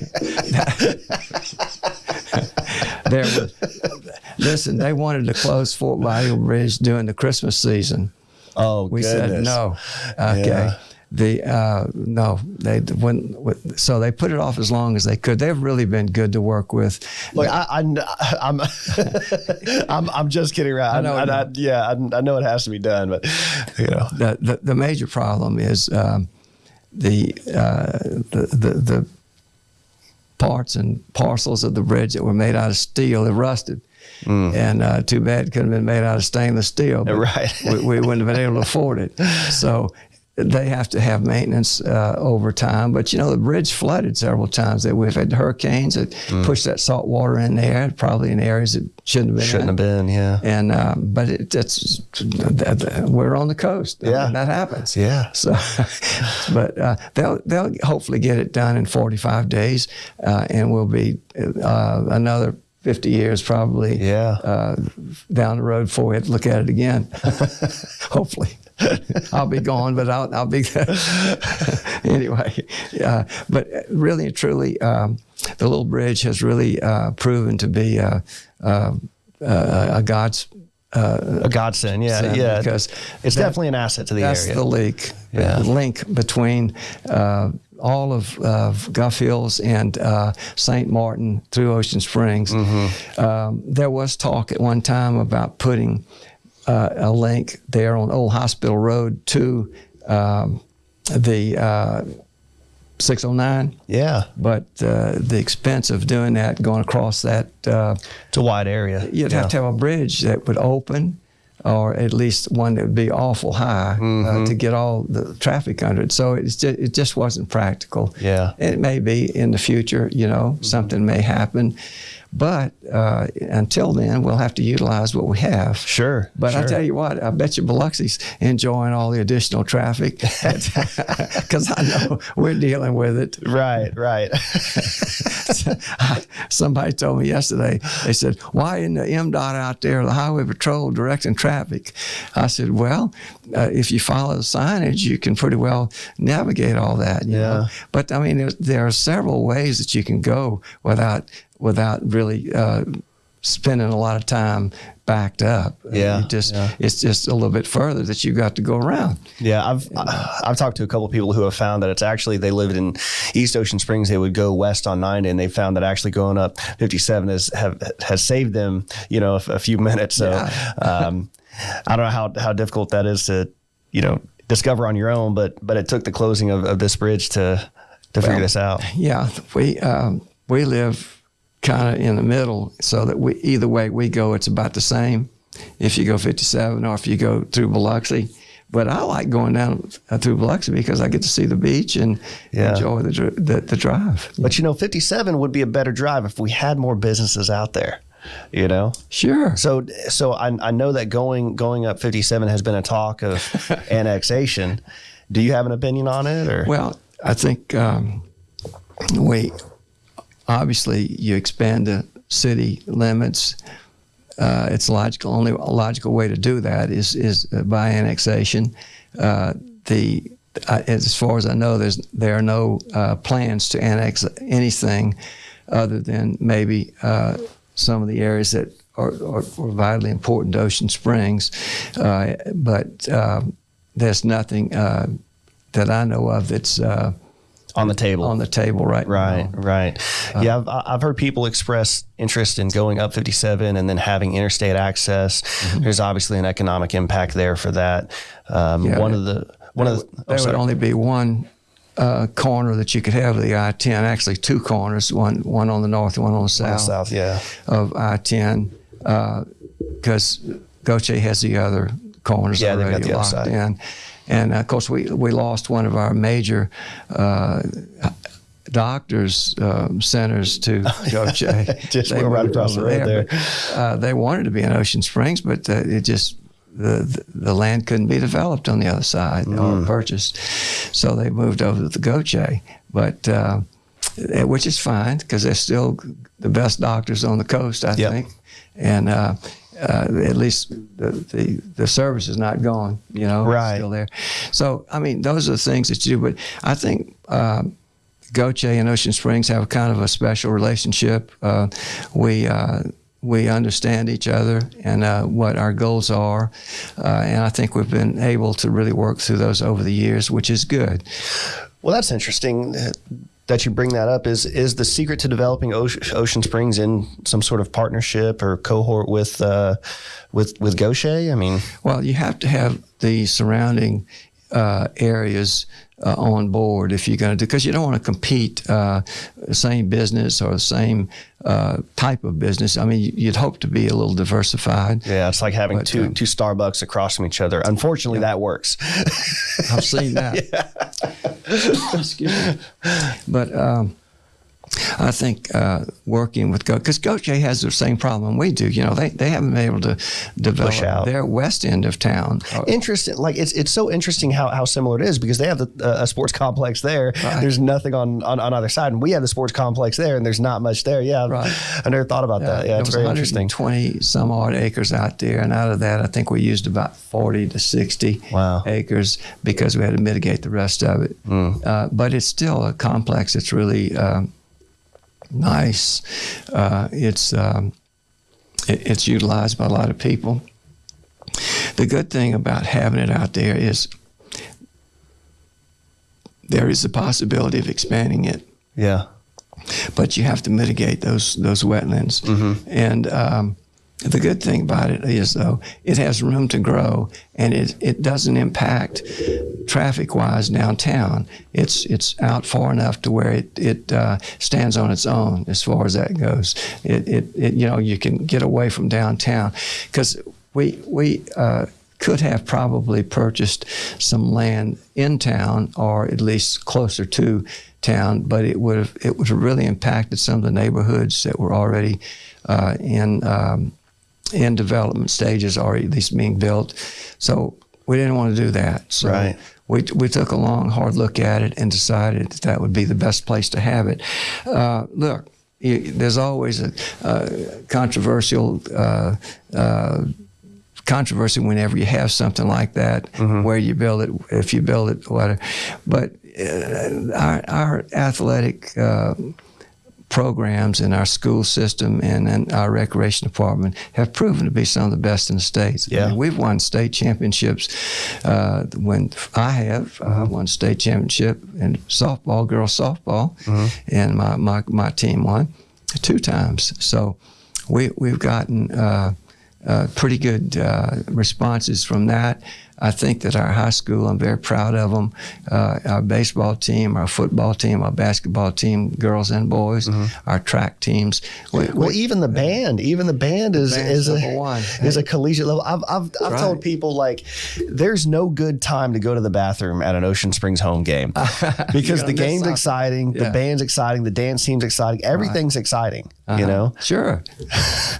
listen, they wanted to close Fort Lauderdale Bridge during the Christmas season. Oh, we goodness. said no. Okay. Yeah. No, they wouldn't. So they put it off as long as they could. They've really been good to work with. Look, I'm I'm just kidding around. I know it has to be done, but you know, the major problem is the parts and parcels of the bridge that were made out of steel have rusted. And too bad it couldn't have been made out of stainless steel. But right. we wouldn't have been able to afford it. So they have to have maintenance over time. But, you know, the bridge flooded several times. We've had hurricanes that pushed that salt water in there, probably in areas that shouldn't have been. Yeah. And but we're on the coast. Yeah. I mean, that happens. Yeah. So, but they'll hopefully get it done in 45 days, and we'll be another 50 years probably down the road before we have to look at it again. Hopefully. I'll be gone, but I'll be there. Anyway. But really and truly, the little bridge has really proven to be a godsend, yeah. Because it's definitely an asset to the area. That's the link between all of Guff Hills and St. Martin through Ocean Springs. There was talk at one time about putting a link there on Old Hospital Road to the 609. Yeah. But the expense of doing that, going across that... it's a wide area. You'd have to have a bridge that would open, or at least one that would be awful high to get all the traffic under it. So it just wasn't practical. Yeah. It may be in the future, you know, something may happen. But until then, we'll have to utilize what we have. Sure. But I tell you what, I bet you Biloxi's enjoying all the additional traffic because I know we're dealing with it. Right. Somebody told me yesterday, they said, why isn't the MDOT out there, the Highway Patrol, directing traffic? I said, well, if you follow the signage, you can pretty well navigate all that. You know? But I mean, there are several ways that you can go without really spending a lot of time backed up. It's just a little bit further that you've got to go around. Yeah, I've talked to a couple of people who have found that it's actually, they lived in East Ocean Springs, they would go west on 90, and they found that actually going up 57 has saved them, you know, a few minutes. So I don't know how difficult that is to, you know, discover on your own, but it took the closing of this bridge to figure this out. Yeah, we live kind of in the middle, so that either way we go, it's about the same. If you go 57 or if you go through Biloxi, but I like going down through Biloxi because I get to see the beach and enjoy the drive. But you know, 57 would be a better drive if we had more businesses out there. You know, sure. So I know that going up 57 has been a talk of annexation. Do you have an opinion on it, or? Well, I think obviously, you expand the city limits. It's logical. Only a logical way to do that is by annexation. As far as I know, there are no plans to annex anything other than maybe some of the areas that are vitally important to Ocean Springs. But there's nothing that I know of that's on the table. On the table right now. Right. Yeah, I've heard people express interest in going up 57 and then having interstate access. There's obviously an economic impact there for that. There would only be one corner that you could have of the I-10. Actually, two corners, one on the north and one on the south. Of I-10, because Goche has the other corners already got the locked other side. in. And of course, we lost one of our major doctors' centers to Goche. Just went right across the road there. They wanted to be in Ocean Springs, but it just the land couldn't be developed on the other side or purchased, so they moved over to the Goche. But which is fine because they're still the best doctors on the coast, I think, and. At least the service is not gone, you know, it's still there. So, I mean, those are the things that you do. But I think Goche and Ocean Springs have a kind of a special relationship. We understand each other and what our goals are, and I think we've been able to really work through those over the years, which is good. Well, that's interesting that you bring that up. Is the secret to developing Ocean Springs in some sort of partnership or cohort with Goche? I mean, well, you have to have the surrounding areas on board if you're going to do, because you don't want to compete the same business or the same type of business. I mean, you'd hope to be a little diversified. Yeah, it's like having two Starbucks across from each other. Unfortunately, that works. I've seen that. Excuse me. But I think working with because Goche has the same problem we do. You know, they haven't been able to develop their west end of town. Interesting. Like it's so interesting how similar it is, because they have a sports complex there. Right. There's nothing on either side, and we have the sports complex there, and there's not much there. Yeah, right. I never thought about that. Yeah, it's very interesting. 120 some odd acres out there, and out of that, I think we used about 40 to 60 acres because we had to mitigate the rest of it. But it's still a complex. It's really nice. It's utilized by a lot of people. The good thing about having it out there is there is a possibility of expanding it. Yeah. But you have to mitigate those wetlands. And the good thing about it is, though, it has room to grow, and it doesn't impact traffic-wise downtown. It's out far enough to where it stands on its own as far as that goes. You can get away from downtown, because we could have probably purchased some land in town, or at least closer to town, but it would have really impacted some of the neighborhoods that were already in development stages, or at least being built. So we didn't want to do that. So we took a long, hard look at it and decided that would be the best place to have it. Look, there's always a controversy whenever you have something like that, where you build it, if you build it, whatever. But our athletic programs in our school system and in our recreation department have proven to be some of the best in the States. Yeah. I mean, we've won state championships. When I won state championship in softball, girls softball, and my team won 2 times. So we've gotten pretty good responses from that. I think that our high school, I'm very proud of them. Our baseball team, our football team, our basketball team, girls and boys, our track teams. Even the band is a collegiate level. I've told people, like, there's no good time to go to the bathroom at an Ocean Springs home game, because the game's exciting, the band's exciting, the dance team's exciting, everything's exciting. You know, sure,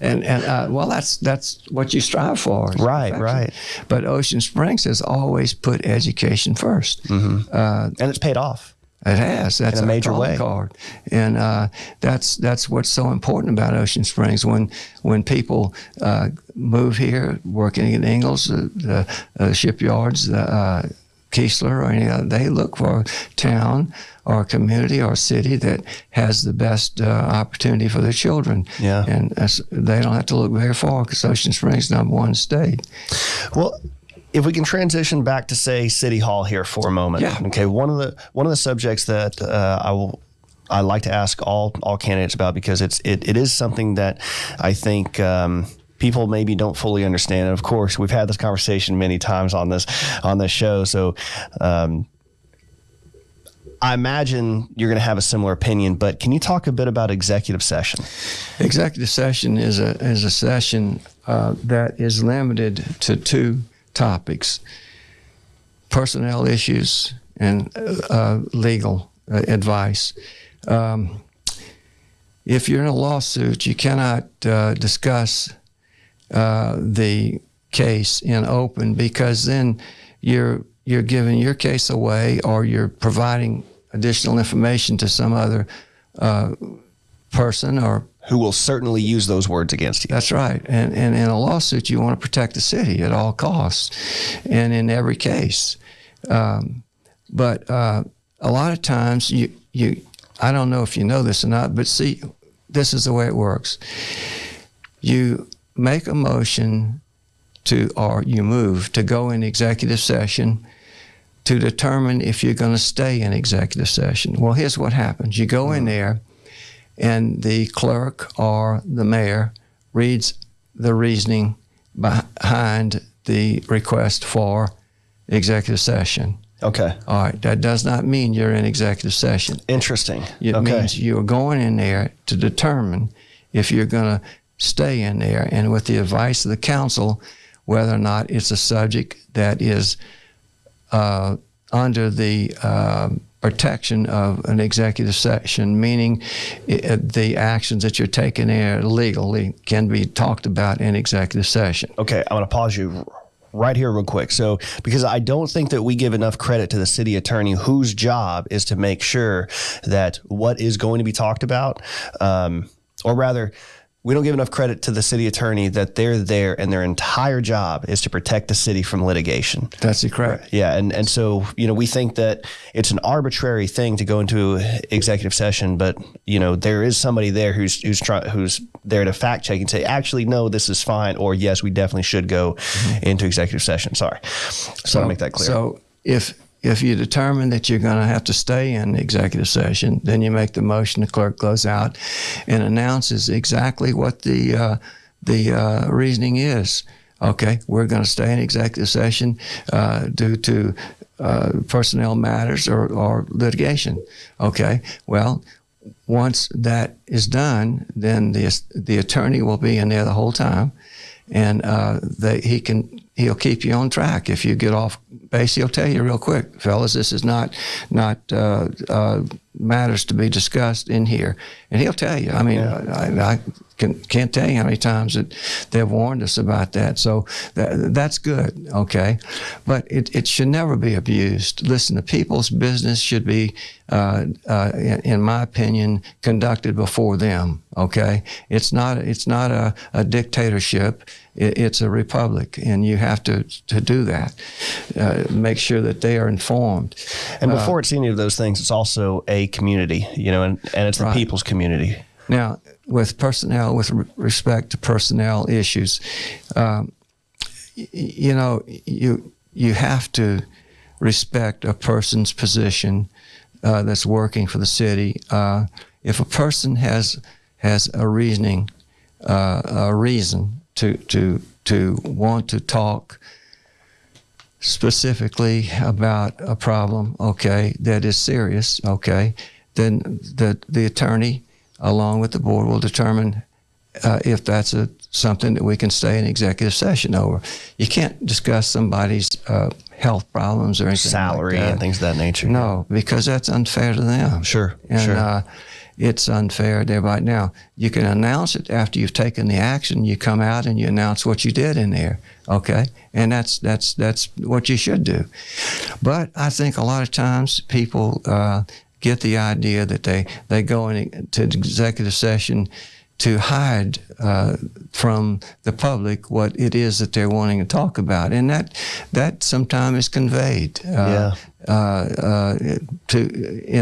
and well, that's what you strive for, right. But Ocean Springs has always put education first, and it's paid off. It has. That's in a major way. Card. And that's what's so important about Ocean Springs. When people move here, working in Ingalls, the shipyards, the Keesler, or any other, they look for a town or a community or a city that has the best opportunity for their children. Yeah. And they don't have to look very far, because Ocean Springs is #1 state. Well, if we can transition back to, say, City Hall here for a moment. Yeah. Okay. One of the subjects that I like to ask all candidates about, because it is something that I think people maybe don't fully understand. And of course, we've had this conversation many times on this show. So I imagine you're going to have a similar opinion, but can you talk a bit about executive session? Executive session is a session that is limited to 2 topics: personnel issues and legal advice. If you're in a lawsuit, you cannot discuss the case in open, because then you're giving your case away, or you're providing additional information to some other person, or who will certainly use those words against you. That's right. And in a lawsuit, you want to protect the city at all costs, and in every case. But a lot of times I don't know if you know this or not, but see, this is the way it works. You make a motion or you move to go in executive session to determine if you're going to stay in executive session. Well, here's what happens. You go in there, and the clerk or the mayor reads the reasoning behind the request for executive session. Okay. All right. That does not mean you're in executive session. Interesting. It means you're going in there to determine if you're going to stay in there, and with the advice of the council, whether or not it's a subject that is under the protection of an executive session, meaning the actions that you're taking there legally can be talked about in executive session. Okay, I'm going to pause you right here real quick. So, because I don't think that we give enough credit to the city attorney, whose job is to make sure that what is going to be talked about, or rather, we don't give enough credit to the city attorney that they're there and their entire job is to protect the city from litigation. That's correct. Yeah, and so, we think that it's an arbitrary thing to go into executive session, but, there is somebody there who's there to fact check and say, actually, no, this is fine, or yes, we definitely should go into executive session. Sorry. So to make that clear. So if you determine that you're going to have to stay in executive session, then you make the motion, the clerk goes out and announces exactly what the reasoning is. Okay, we're going to stay in executive session due to personnel matters or litigation. Okay, well, once that is done, then the attorney will be in there the whole time, and he'll keep you on track. If you get off base, he'll tell you real quick, fellas, this is not matters to be discussed in here, and he'll tell you. I mean, I can't tell you how many times that they've warned us about that. So that's good, okay? But it should never be abused. Listen, the people's business should be, in my opinion, conducted before them, okay? It's not a dictatorship. It's a republic, and you have to do that. Make sure that they are informed. And before it's any of those things, it's also a community, and it's the people's community. Now, with respect to personnel issues, you have to respect a person's position that's working for the city. If a person has a reason to want to talk specifically about a problem, okay, that is serious, okay, then the attorney, along with the board, will determine if that's something that we can stay in executive session over. You can't discuss somebody's health problems or anything salary like that. And things of that nature. No, because that's unfair to them. Sure. It's unfair there right now. You can announce it after you've taken the action. You come out and you announce what you did in there, okay? And that's what you should do. But I think a lot of times people get the idea that they go into executive session to hide from the public what it is that they're wanting to talk about, and that sometimes is conveyed in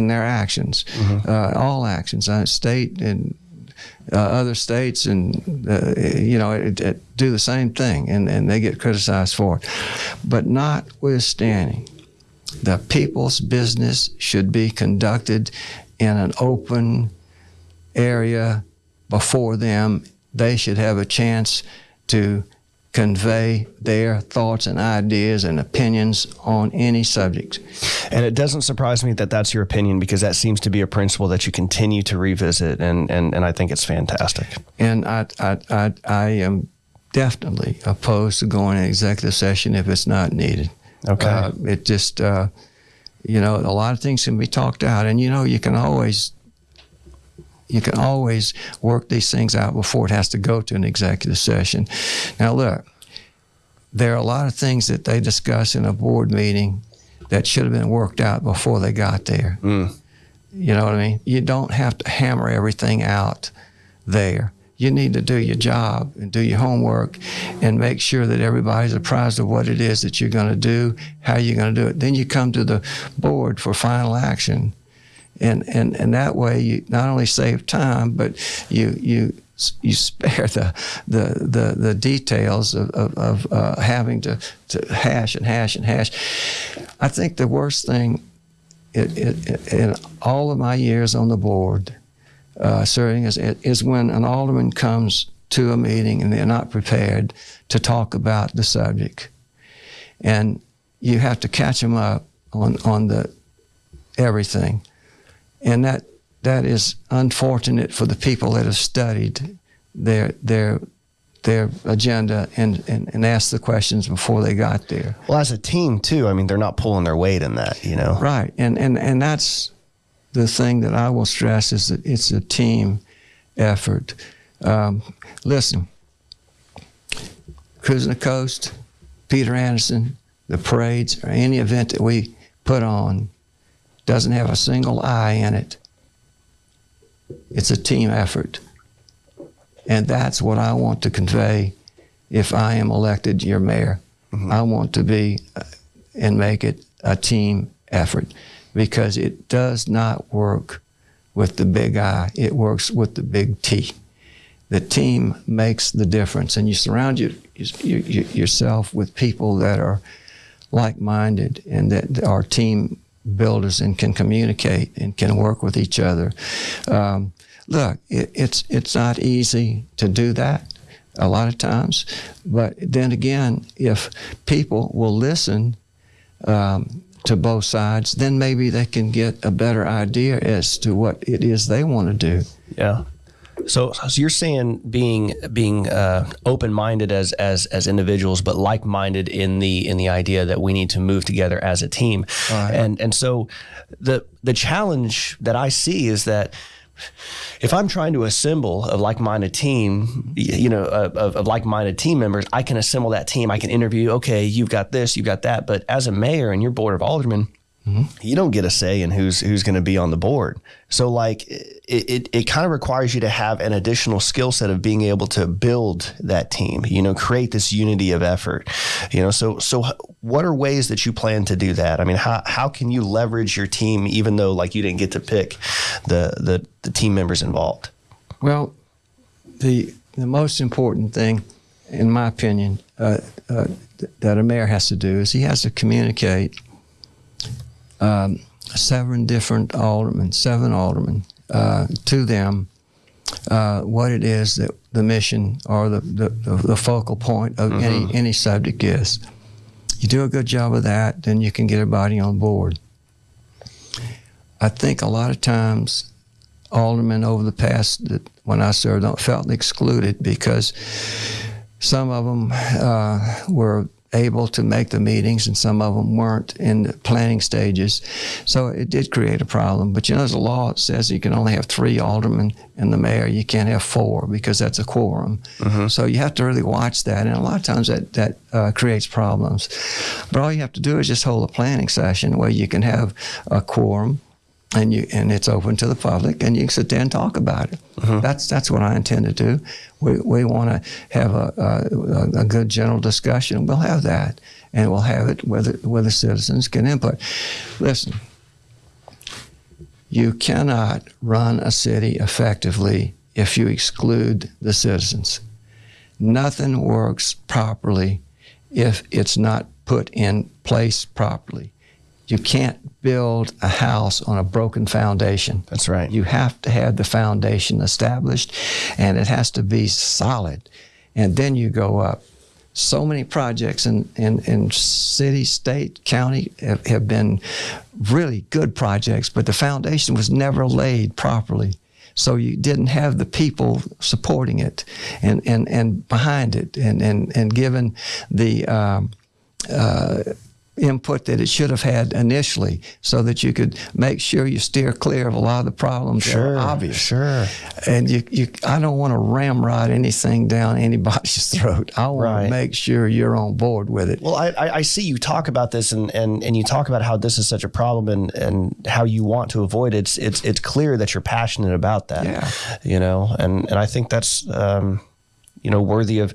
their actions, all actions, state and other states, and do the same thing, and they get criticized for it. But notwithstanding, the people's business should be conducted in an open area before them. They should have a chance to convey their thoughts and ideas and opinions on any subject. And it doesn't surprise me that that's your opinion, because that seems to be a principle that you continue to revisit, and I think it's fantastic. And I am definitely opposed to going in executive session if it's not needed. Okay. It just, a lot of things can be talked out, and you can always work these things out before it has to go to an executive session. Now, look, there are a lot of things that they discuss in a board meeting that should have been worked out before they got there. You know what I mean? You don't have to hammer everything out there. You need to do your job and do your homework and make sure that everybody's apprised of what it is that you're going to do, how you're going to do it. Then you come to the board for final action. and that way you not only save time, but you spare the details of having to hash and hash and hash. I think the worst thing in all of my years on the board serving is when an alderman comes to a meeting and they're not prepared to talk about the subject, and you have to catch them up on the everything, and that is unfortunate for the people that have studied their agenda and asked the questions before they got there. Well, as a team too, I mean, they're not pulling their weight in that, you know. Right, and that's the thing that I will stress, is that it's a team effort. Listen, Cruising the Coast, Peter Anderson, the parades, or any event that we put on doesn't have a single I in it. It's a team effort. And that's what I want to convey if I am elected your mayor. Mm-hmm. I want to be and make it a team effort, because it does not work with the big I. It works with the big T. The team makes the difference, and you surround yourself with people that are like-minded and that are team builders and can communicate and can work with each other. Look, it's not easy to do that a lot of times, but then again, if people will listen to both sides, then maybe they can get a better idea as to what it is they want to do. Yeah. So you're saying being open-minded as individuals, but like-minded in the idea that we need to move together as a team. Right. And so the challenge that I see is that if I'm trying to assemble a like-minded team, you know, of like-minded team members, I can assemble that team. I can interview, okay, you've got this, you've got that. But as a mayor and your board of aldermen, mm-hmm. you don't get a say in who's going to be on the board. So like it kind of requires you to have an additional skill set of being able to build that team, you know, create this unity of effort, you know. So what are ways that you plan to do that? I mean, how can you leverage your team, even though like you didn't get to pick the team members involved? Well, the most important thing, in my opinion, that a mayor has to do is he has to communicate 7 aldermen, to them what it is that the mission or the focal point of mm-hmm. any subject is. You do a good job of that, then you can get everybody on board. I think a lot of times aldermen over the past, when I served, felt excluded because some of them were able to make the meetings and some of them weren't in the planning stages. So it did create a problem. But you know, there's a law that says you can only have 3 aldermen and the mayor. You can't have 4 because that's a quorum. Mm-hmm. So you have to really watch that. And a lot of times that creates problems. But all you have to do is just hold a planning session where you can have a quorum and it's open to the public, and you can sit there and talk about it. Mm-hmm. That's what I intend to do. We want to have a good general discussion. We'll have that, and we'll have it where the citizens can input. Listen, you cannot run a city effectively if you exclude the citizens. Nothing works properly if it's not put in place properly. You can't build a house on a broken foundation. That's right. You have to have the foundation established, and it has to be solid. And then you go up. So many projects in city, state, county have been really good projects, but the foundation was never laid properly. So you didn't have the people supporting it and behind it and given the input that it should have had initially, so that you could make sure you steer clear of a lot of the problems that are obvious. Sure. And I don't want to ramrod anything down anybody's throat. I want to make sure you're on board with it. Well, I see you talk about this and you talk about how this is such a problem and how you want to avoid it. It's clear that you're passionate about that. Yeah. You know, and I think that's you know, worthy of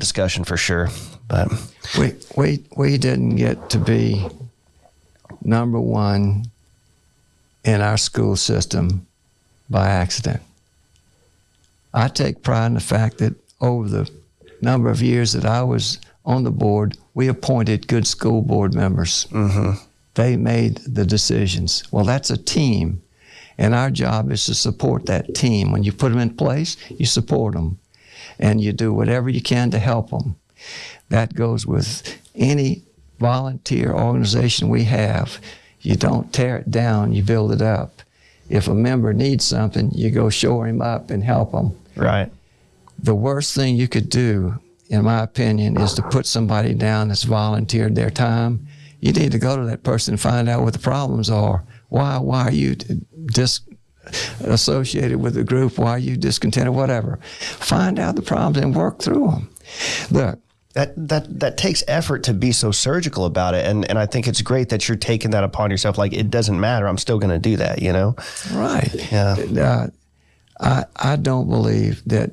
discussion for sure. But we didn't get to be number 1 in our school system by accident. I take pride in the fact that over the number of years that I was on the board, we appointed good school board members. Mm-hmm. They made the decisions. Well, that's a team, and our job is to support that team. When you put them in place, you support them, and you do whatever you can to help them. That goes with any volunteer organization we have. You don't tear it down, you build it up. If a member needs something, you go shore him up and help them. Right. The worst thing you could do, in my opinion, is to put somebody down that's volunteered their time. You need to go to that person and find out what the problems are. Why are you associated with the group? Why are you discontented? Whatever. Find out the problems and work through them. Look, That takes effort to be so surgical about it, and I think it's great that you're taking that upon yourself. Like, it doesn't matter, I'm still going to do that, you know? Right. Yeah. I don't believe that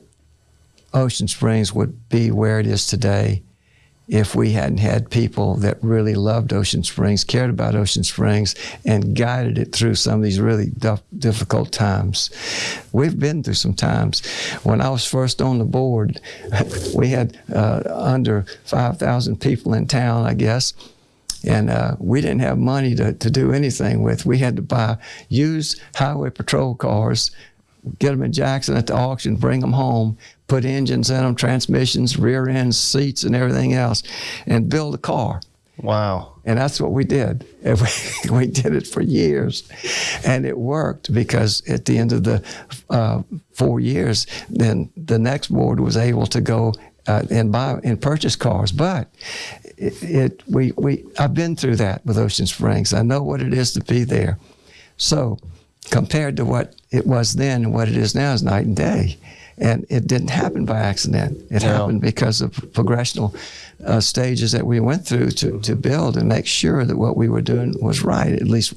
Ocean Springs would be where it is today if we hadn't had people that really loved Ocean Springs, cared about Ocean Springs, and guided it through some of these really difficult times. We've been through some times. When I was first on the board, we had under 5,000 people in town, I guess, and we didn't have money to do anything with. We had to buy used highway patrol cars, get them in Jackson at the auction, bring them home, put engines in them, transmissions, rear ends, seats, and everything else, and build a car. Wow. And that's what we did. We did it for years. And it worked, because at the end of the 4 years, then the next board was able to go and buy and purchase cars. But I've been through that with Ocean Springs. I know what it is to be there. So compared to what it was then and what it is now is night and day. And it didn't happen by accident. It happened because of progressional stages that we went through to build and make sure that what we were doing was right, at least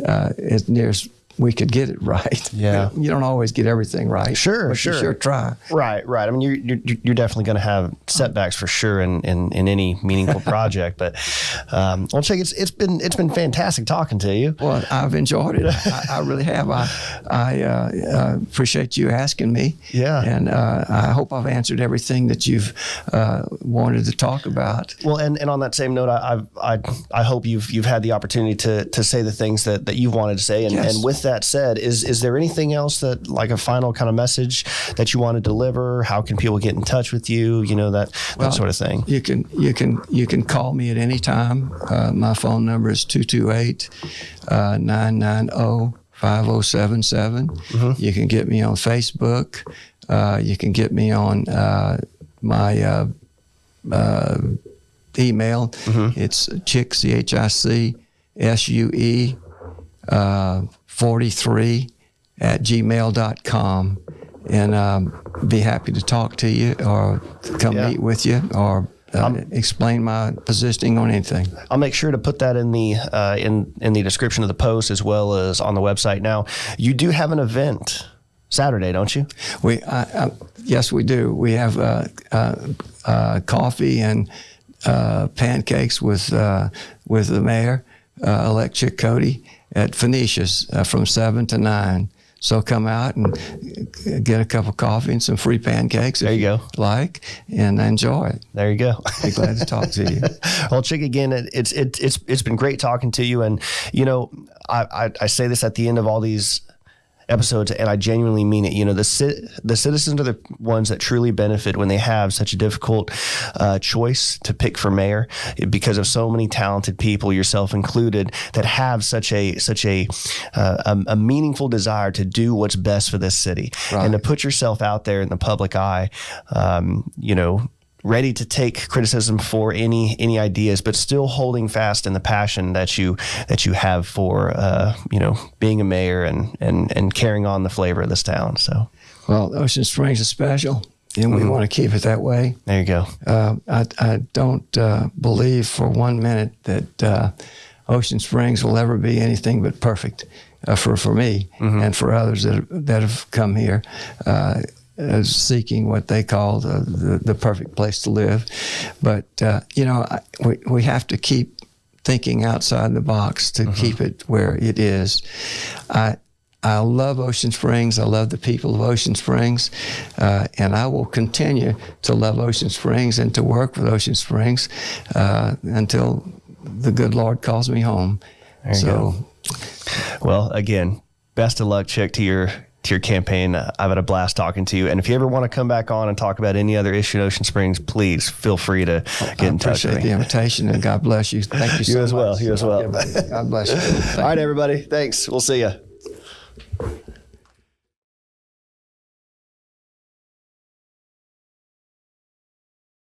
as near as we could get it right. Yeah. You don't always get everything right. Sure. You sure try. Right. I mean, you're definitely going to have setbacks for sure in any meaningful project. But well, Chic, it's been fantastic talking to you. Well, I've enjoyed it. I really have. I appreciate you asking me. Yeah. And I hope I've answered everything that you've wanted to talk about. Well, and on that same note, I hope you've had the opportunity to say the things that you wanted to say. And, yes. and with that said, is there anything else that, like a final kind of message that you want to deliver? How can people get in touch with you? You know, that sort of thing. You can call me at any time. My phone number is 228-990-5077. Mm-hmm. You can get me on Facebook. You can get me on my email. Mm-hmm. It's Chic, CHICSUE 43 at gmail.com, and be happy to talk to you or come meet with you or explain my positioning on anything. I'll make sure to put that in the in the description of the post as well as on the website. Now, you do have an event Saturday, don't you? Yes, we do. We have coffee and pancakes with the mayor, elect Chic Cody, at Phoenicia's from 7 to 9. So come out and get a cup of coffee and some free pancakes. There you go. And enjoy it. There you go. Be glad to talk to you. Well, Chic, again, it's been great talking to you. And, you know, I say this at the end of all these episodes, and I genuinely mean it. You know, the citizens are the ones that truly benefit when they have such a difficult choice to pick for mayor, because of so many talented people, yourself included, that have such a meaningful desire to do what's best for this city, right, and to put yourself out there in the public eye. You know, ready to take criticism for any ideas, but still holding fast in the passion that you have for you know, being a mayor and carrying on the flavor of this town. So, well, Ocean Springs is special, and we want to keep it that way. There you go. I don't believe for 1 minute that Ocean Springs will ever be anything but perfect for me and for others that have come here. Seeking what they call the perfect place to live. But, you know, we have to keep thinking outside the box to keep it where it is. I love Ocean Springs. I love the people of Ocean Springs, and I will continue to love Ocean Springs and to work with Ocean Springs until the good Lord calls me home. There you go. Well, again, best of luck, Chic, to your campaign. I've had a blast talking to you. And if you ever want to come back on and talk about any other issue in Ocean Springs, please feel free to get in touch with me. I appreciate the invitation, and God bless you. Thank you so much. You as well. God bless you. All right, everybody. Thanks. We'll see you.